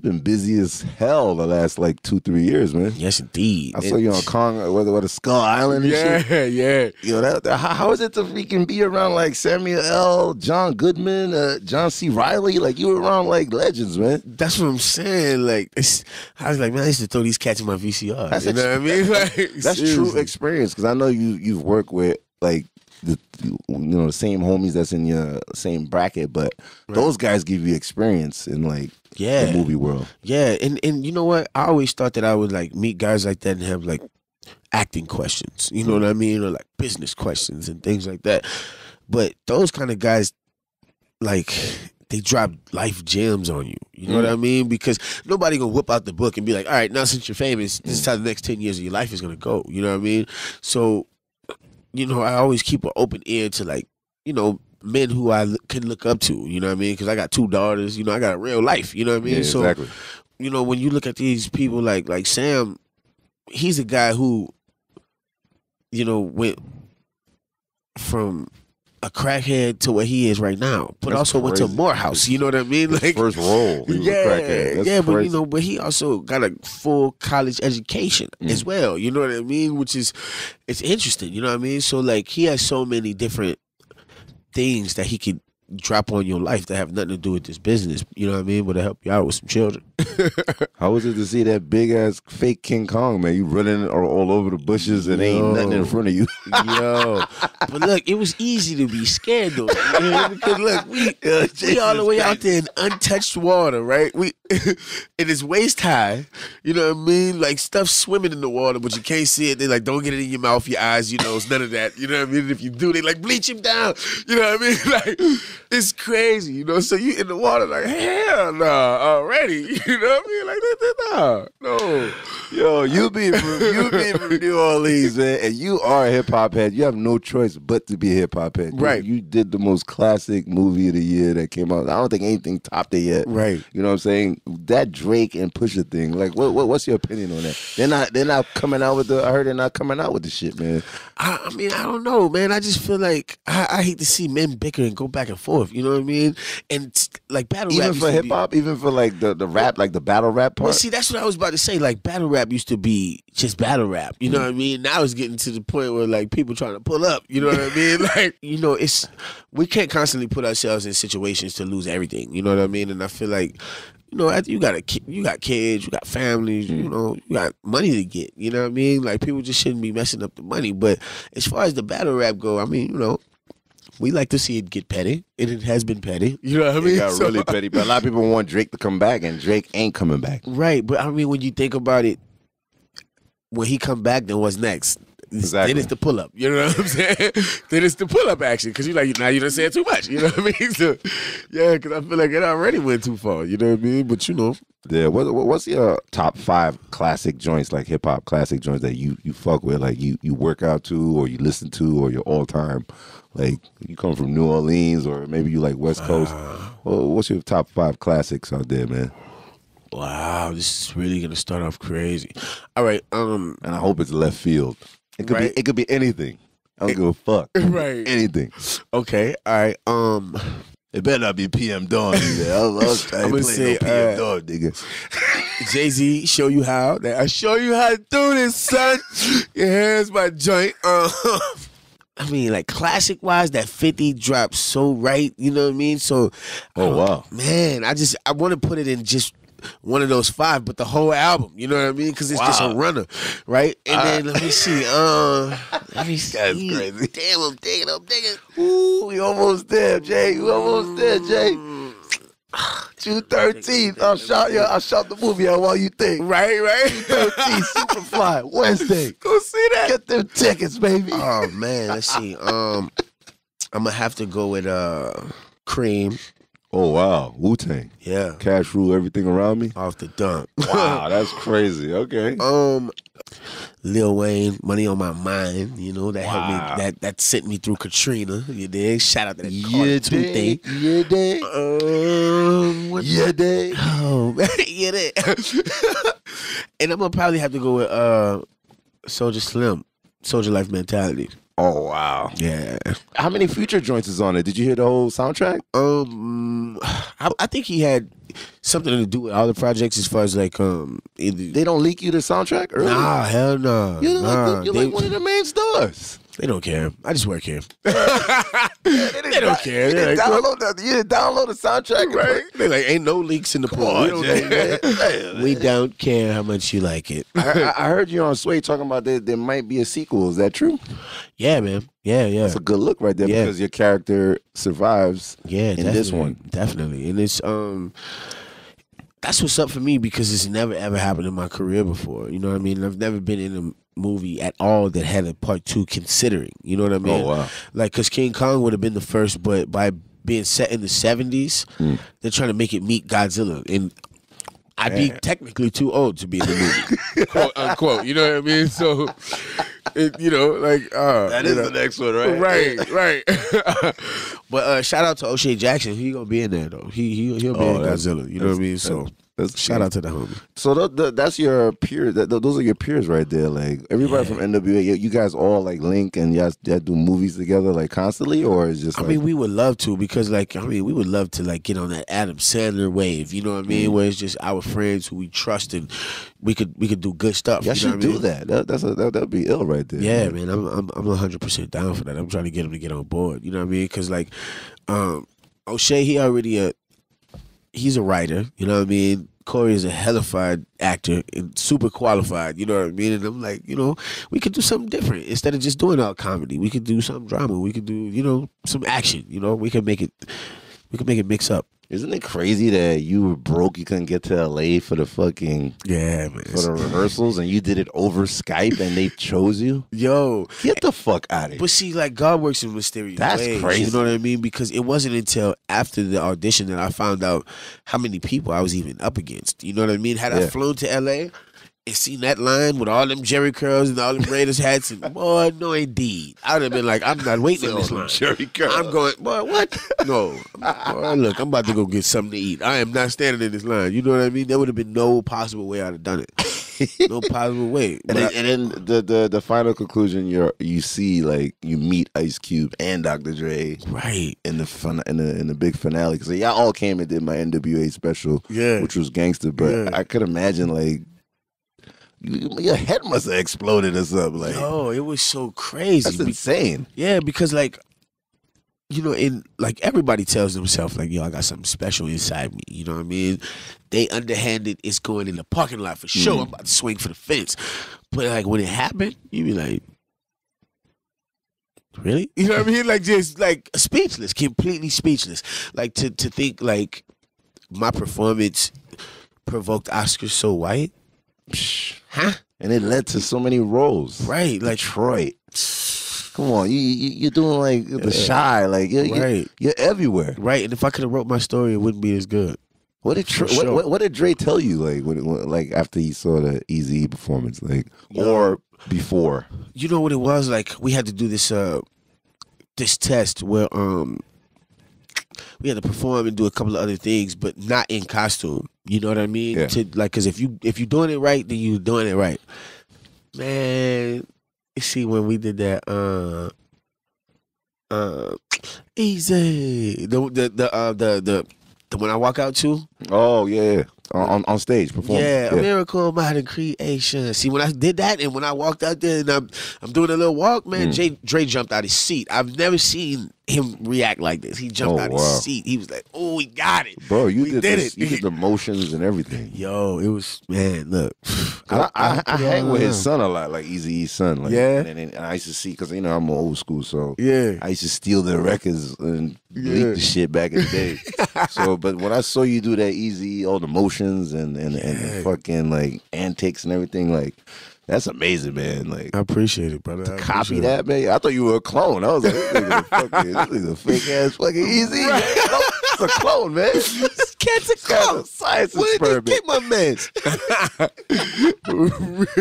been busy as hell the last like 2-3 years, man. Yes, indeed. I saw you on Kong, what Skull Island and shit. Yeah. You know, how is it to freaking be around like Samuel L., John Goodman, John C. Reilly? Like, you were around like legends, man. That's what I'm saying. Like, I was like, man, I used to throw these cats in my VCR. You know what I mean? Like, that's true experience, because I know you've worked with like the the same homies that's in your same bracket, but those guys give you experience in like the movie world. Yeah, and you know what? I always thought that I would like meet guys like that and have like acting questions, you know what I mean, or like business questions and things like that. But those kind of guys, like, they drop life gems on you. You know what I mean? Because nobody gonna whip out the book and be like, all right, now since you're famous, this is how the next 10 years of your life is gonna go. You know what I mean? So, I always keep an open ear to like, men who I can look up to. You know what I mean? Because I got 2 daughters. I got a real life. You know what I mean? Yeah, so, exactly. When you look at these people like Sam, he's a guy who, went from a crackhead to where he is right now, but That's also went to crazy. Morehouse. You know what I mean? His Like first role, he was a crackhead. That's crazy. but he also got a full college education as well. You know what I mean? Which is, it's interesting. You know what I mean? So like, he has so many different things that he could drop on your life that have nothing to do with this business. You know what I mean? But to help you out with some children. How was it to see that big ass fake King Kong, man? You running all over the bushes and ain't nothing in front of you. But look, it was easy to be scared though. Because look, we all the way out there in untouched water, right? It is waist high. You know what I mean? Like stuff swimming in the water, but you can't see it. They like, don't get it in your mouth, your eyes. It's none of that. You know what I mean? And if you do, they like bleach him down. You know what I mean? Like, it's crazy. So you in the water like, hell no, already. You know what I mean? Like, no. Yo, you being from New Orleans, man, and you are a hip hop head. You have no choice but to be a hip hop head. Right. You did the most classic movie of the year that came out. I don't think anything topped it yet. Right. You know what I'm saying? That Drake and Pusha thing. Like, what's your opinion on that? They're not coming out with I heard they're not coming out with the shit, man. I mean, I don't know, man. I just feel like I hate to see men bicker and go back and forth. You know what I mean? And like battle rap, even for hip hop, even for like the rap, like the battle rap part. Well, see, that's what I was about to say. Like battle rap used to be just battle rap. You know what I mean? Now it's getting to the point where like people trying to pull up. You know what I mean? Like it's we can't constantly put ourselves in situations to lose everything. You know what I mean? And I feel like, you got kids, you got families, you got money to get. You know what I mean? Like people just shouldn't be messing up the money. But as far as the battle rap go, I mean, we like to see it get petty, and it has been petty. You know what I mean? It got really petty, but a lot of people want Drake to come back, and Drake ain't coming back. Right, but I mean, when you think about it, when he come back, then what's next? Exactly. Then it's the pull up. You know what I'm saying? Then it's the pull up action because now you done said too much. You know what I mean? So yeah, because I feel like it already went too far. You know what I mean? But Yeah, what's your top 5 classic joints, like hip hop classic joints that you fuck with, like you work out to or you listen to or your all time? Like you come from New Orleans or maybe you like West Coast. What's your top 5 classics out there, man? Wow, this is really gonna start off crazy. All right, and I hope it's left field. It could right. be it could be anything. I don't give a fuck. Right. Anything. Okay. All right. It better not be PM Dawn, nigga. I was trying to play no PM Dawn, nigga. Jay-Z, show you how. I show you how to do this, son. Here's my joint. I mean, like classic wise, that 50 dropped so right. You know what I mean? So, wow, man, I want to put it in just one of those 5, but the whole album. You know what I mean? Because it's just a runner, right? And then let me see. Let me see. That's crazy. Damn, I'm digging. Ooh, we almost there, Jay. We almost there, Jay. June 13th. I'll shout the movie out while you think. Right. 13th, Superfly, Wednesday. Go see that. Get them tickets, baby. Oh man, let's see. I'm gonna have to go with Cream. Oh wow, Wu-Tang. Yeah. Cash Rule, Everything Around Me. Off the dump. Wow, that's crazy. Okay. Lil Wayne, Money on My Mind, that helped me, that sent me through Katrina, you dig? Shout out to that Carter 2 thing. Yeah, dig. Yeah, dig. Oh, man, yeah, dig. And I'm going to probably have to go with Soulja Slim, Soulja Life Mentality. Oh, wow. Yeah. How many Future joints is on it? Did you hear the whole soundtrack? I think he had something to do with all the projects as far as like They don't leak you the soundtrack early? Nah, hell no. You're like one of the main stars. They don't care. I just work here. They don't care. You didn't download the soundtrack, right? They like, ain't no leaks in the pool. We don't care how much you like it. I heard you on Sway talking about there might be a sequel. Is that true? Yeah, man. Yeah. That's a good look right there because your character survives in this one. Definitely. And it's that's what's up for me because it's never ever happened in my career before. You know what I mean? I've never been in a movie at all that had a part 2 considering. You know what I mean? Oh, wow. Like, because King Kong would have been the first, but by being set in the 70s, they're trying to make it meet Godzilla. And I'd be technically too old to be in the movie, quote unquote. You know what I mean? So, that is the next one, right? Right. But shout out to O'Shea Jackson. He gonna be in there though. He'll be in Godzilla. You know what I mean? So shout out to the homie. So that's your peers. Those are your peers right there. Like everybody from NWA. You guys all like link and y'all do movies together like constantly, or is just? I mean, we would love to because we would love to like get on that Adam Sandler wave. You know what I mean? Where it's just our friends who we trust and we could do good stuff. Y'all should do that. That'd be ill right there. Yeah, man. I'm 100% down for that. I'm trying to get him to get on board. You know what I mean? Because like, O'Shea, he's a writer. You know what I mean? Corey is a hellified actor and super qualified. You know what I mean? And I'm like, we could do something different instead of just doing all comedy. We could do some drama. We could do, some action. We could make it mix up. Isn't it crazy that you were broke, you couldn't get to LA for the fucking for the rehearsals, and you did it over Skype, and they chose you? Yo, get the fuck out of here! But see, like God works in mysterious ways. That's crazy. You know what I mean? Because it wasn't until after the audition that I found out how many people I was even up against. You know what I mean? Had I flown to LA and seen that line with all them Jerry curls and all them Raiders hats, and boy, no indeed, I would have been like, I'm not waiting in this line. Jerry curls. I'm going, boy, what? No, boy, look, I'm about to go get something to eat. I am not standing in this line. You know what I mean? There would have been no possible way I'd have done it. No possible way. And then the final conclusion, you see like you meet Ice Cube and Dr. Dre, right, in the big finale. Because y'all all came and did my NWA special, which was gangster. But I could imagine like. Your head must have exploded or something. Like, yo, it was so crazy. That's insane. Yeah, because like, like everybody tells themselves like, yo, I got something special inside me. You know what I mean? They underhanded it's going in the parking lot for sure. I'm about to swing for the fence. But like when it happened, you be like, really? You know what I mean? Like just like speechless, completely speechless. Like to think like my performance provoked Oscar So White. Huh? And it led to so many roles. Right. Like Detroit. Come on, you're doing like the Shy, like you're everywhere. Right. And if I could have wrote my story, it wouldn't be as good. What did Dre tell you like when after he saw the Eazy performance, like or before? You know what it was? Like we had to do this this test where we had to perform and do a couple of other things, but not in costume. You know what I mean? Yeah. Because if you're doing it right, then you're doing it right. Man, you see when we did that, easy. The when I walk out to. Oh yeah. On stage performing. Yeah, a miracle modern creation. See, when I did that and when I walked out there and I'm doing a little walk, man, Dre jumped out his seat. I've never seen him react like this. He jumped out his seat. He was like, "Oh, we got it, bro! You did it. You did the motions and everything." Yo, it was, man. Look, I hang with his son a lot, like Eazy-E's son. Like, yeah, and I used to see because I'm old school, so yeah, I used to steal their records and leak the shit back in the day. So, but when I saw you do that Eazy, all the motions and the fucking like antics and everything, like. That's amazing, man. Like I appreciate it, brother. To copy that, man. I thought you were a clone. I was like, this nigga a fake ass fucking Eazy. Right. It's a clone, man. This cat's a clone. Science experiment. Where did you get my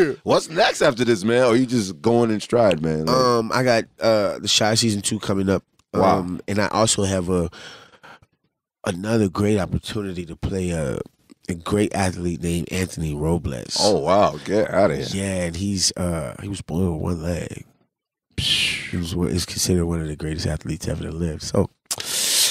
man? What's next after this, man? Or you just going in stride, man? Like, I got the Shy season 2 coming up. Wow. And I also have another great opportunity to play a great athlete named Anthony Robles. Oh wow, get out of here! Yeah, and he was born with one leg. He is considered one of the greatest athletes ever to live. So,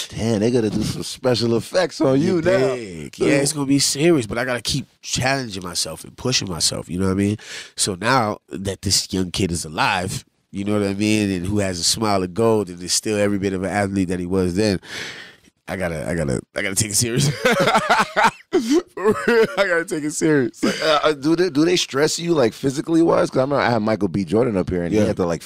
damn, they gotta do some special effects on you now. Yeah, it's gonna be serious, but I gotta keep challenging myself and pushing myself. You know what I mean? So now that this young kid is alive, you know what I mean, and who has a smile of gold and is still every bit of an athlete that he was then, I gotta take it serious. For real, I gotta take it serious. Like, do they stress you like physically wise? Because I remember I had Michael B. Jordan up here, and he had to like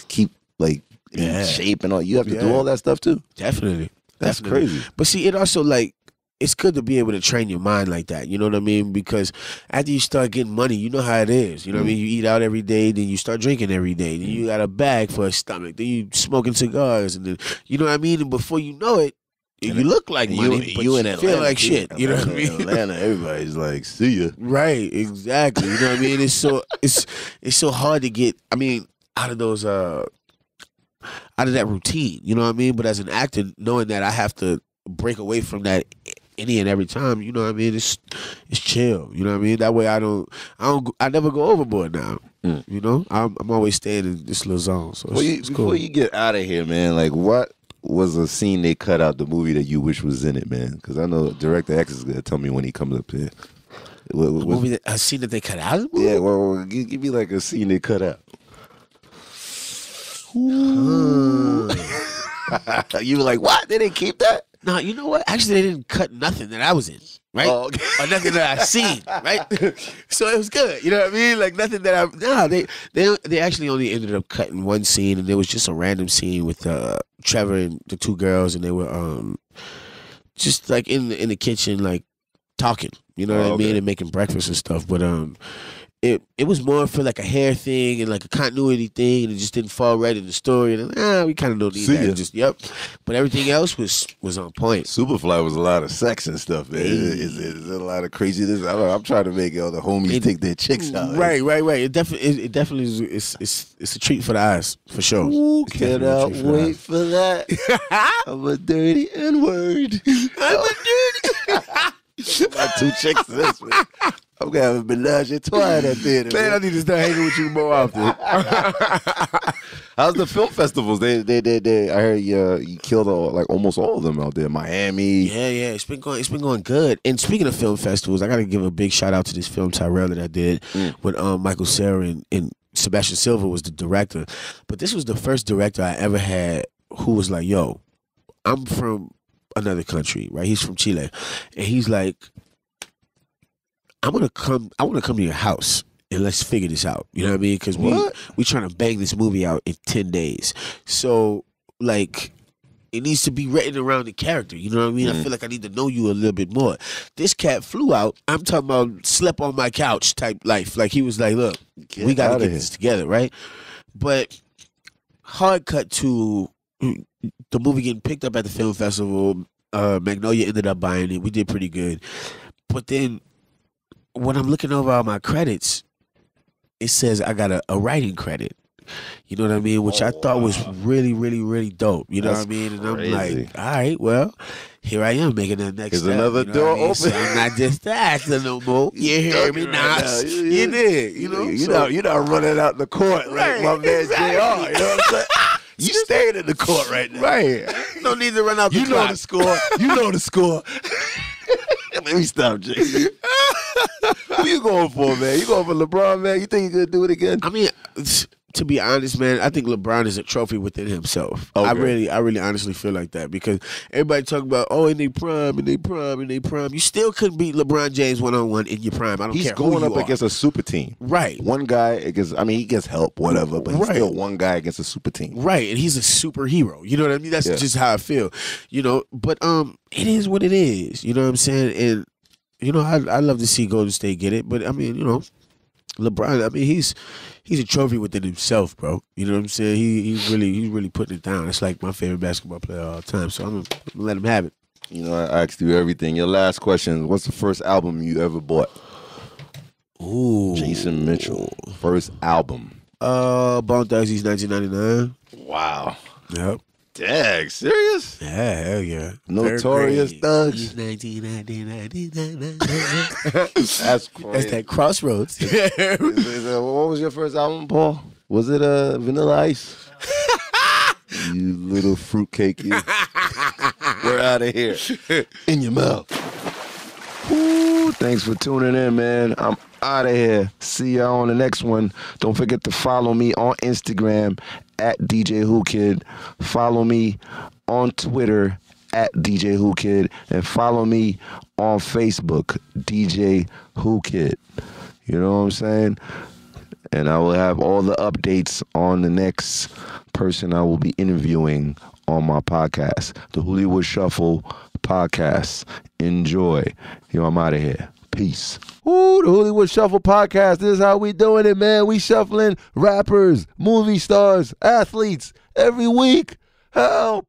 keep like in shape and all. You have to do all that stuff too. Definitely, that's crazy. But see, it also like. It's good to be able to train your mind like that, you know what I mean? Because after you start getting money, you know how it is. You know what I mean? You eat out every day, then you start drinking every day. Then you got a bag for a stomach. Then you smoking cigars. And then, you know what I mean? And before you know it, you look like money, but you in Atlanta, feel like shit. You know what I mean? Atlanta, everybody's like, see ya. Right, exactly. You know what I mean? It's so hard to get, I mean, out of those, out of that routine. You know what I mean? But as an actor, knowing that I have to break away from that any and every time, you know what I mean? It's chill. You know what I mean? That way I never go overboard now. You know? I'm always staying in this little zone. So before you get out of here, man, like what was a scene they cut out the movie that you wish was in it, man? Because I know Director X is gonna tell me when he comes up here. A scene that they cut out of the movie? Yeah, well, give me like a scene they cut out. You were like, what? They didn't keep that? No, you know what? Actually, they didn't cut nothing that I was in, right? Oh, okay. Or nothing that I seen, right? So it was good. You know what I mean? Like nothing that they actually only ended up cutting one scene, and it was just a random scene with Trevor and the two girls, and they were just like in the kitchen, like talking. You know what I mean? And making breakfast and stuff. But it was more for like a hair thing and like a continuity thing, and it just didn't fall right in the story. And we kind of don't need that. Just but everything else was on point. Superfly was a lot of sex and stuff, man. It's a lot of craziness. I'm trying to make all the homies take their chicks out. Right. It definitely is. It's a treat for the eyes for sure. Ooh, cannot wait for that. I'm a dirty N-word. I'm a dirty. My 2 chicks this man. I'm gonna have a menage a trois at theater. Man, I need to start hanging with you more often. How's the film festivals? They I heard you killed almost all of them out there. Miami. Yeah. It's been going good. And speaking of film festivals, I gotta give a big shout out to this film Tyrell that I did with Michael Cera and Sebastian Silva was the director. But this was the first director I ever had who was like, yo, I'm from another country, right? He's from Chile. And he's like, I want to come to your house and let's figure this out. You know what I mean? Because we trying to bang this movie out in 10 days. So, like, it needs to be written around the character. You know what I mean? I feel like I need to know you a little bit more. This cat flew out. I'm talking about slept on my couch type life. Like, he was like, look, we got to get this together, right? But hard cut to the movie getting picked up at the film festival. Magnolia ended up buying it. We did pretty good. But then when I'm looking over all my credits, it says I got a writing credit. You know what I mean? Which I thought was really, really, really dope. You know what I mean? And I'm like, all right, well, here I am making that next step. Another door open. So I'm not just the actor no more. You hear me now? You did. You know? You're not running out in the court like my man JR. You know what I'm saying? You staying in the court right now. Right. No need to run out the clock. Know the score. You know the score. Let me stop, Jason. Who you going for, man? You going for LeBron, man? You think you're going to do it again? I mean, to be honest, man, I think LeBron is a trophy within himself. Okay. I really honestly feel like that because everybody talk about, in their prime. You still couldn't beat LeBron James one-on-one in your prime. I don't care who you are. He's going up against a super team. Right. One guy against, he gets help, whatever, but he's still one guy against a super team. Right, and he's a superhero. You know what I mean? That's just how I feel. You know, but it is what it is. You know what I'm saying? And, you know, I love to see Golden State get it, but, I mean, you know, LeBron, he's a trophy within himself, bro. You know what I'm saying? He's really putting it down. It's like my favorite basketball player of all time. So I'm gonna let him have it. You know, I asked you everything. Your last question: what's the first album you ever bought? Ooh, Jason Mitchell, first album. Bone Thugs, 1999. Wow. Yep. Dang, serious? Yeah, hell yeah. Notorious Thugs. 1999. That's crazy. That's that Crossroads. What was your first album, Paul? Was it Vanilla Ice? You little fruitcake, you. We're out of here. In your mouth. Ooh, Woo! Thanks for tuning in, man. I'm out of here. See y'all on the next one. Don't forget to follow me on Instagram at DJ Who Kid. Follow me on Twitter at DJ Who Kid. And follow me on Facebook, DJ Who Kid. You know what I'm saying? And I will have all the updates on the next person I will be interviewing on my podcast, the Whoolywood Shuffle podcast. Enjoy. Yo, I'm out of here. Peace. Woo, the Whoolywood Shuffle podcast. This is how we doing it, man. We shuffling rappers, movie stars, athletes every week. Help.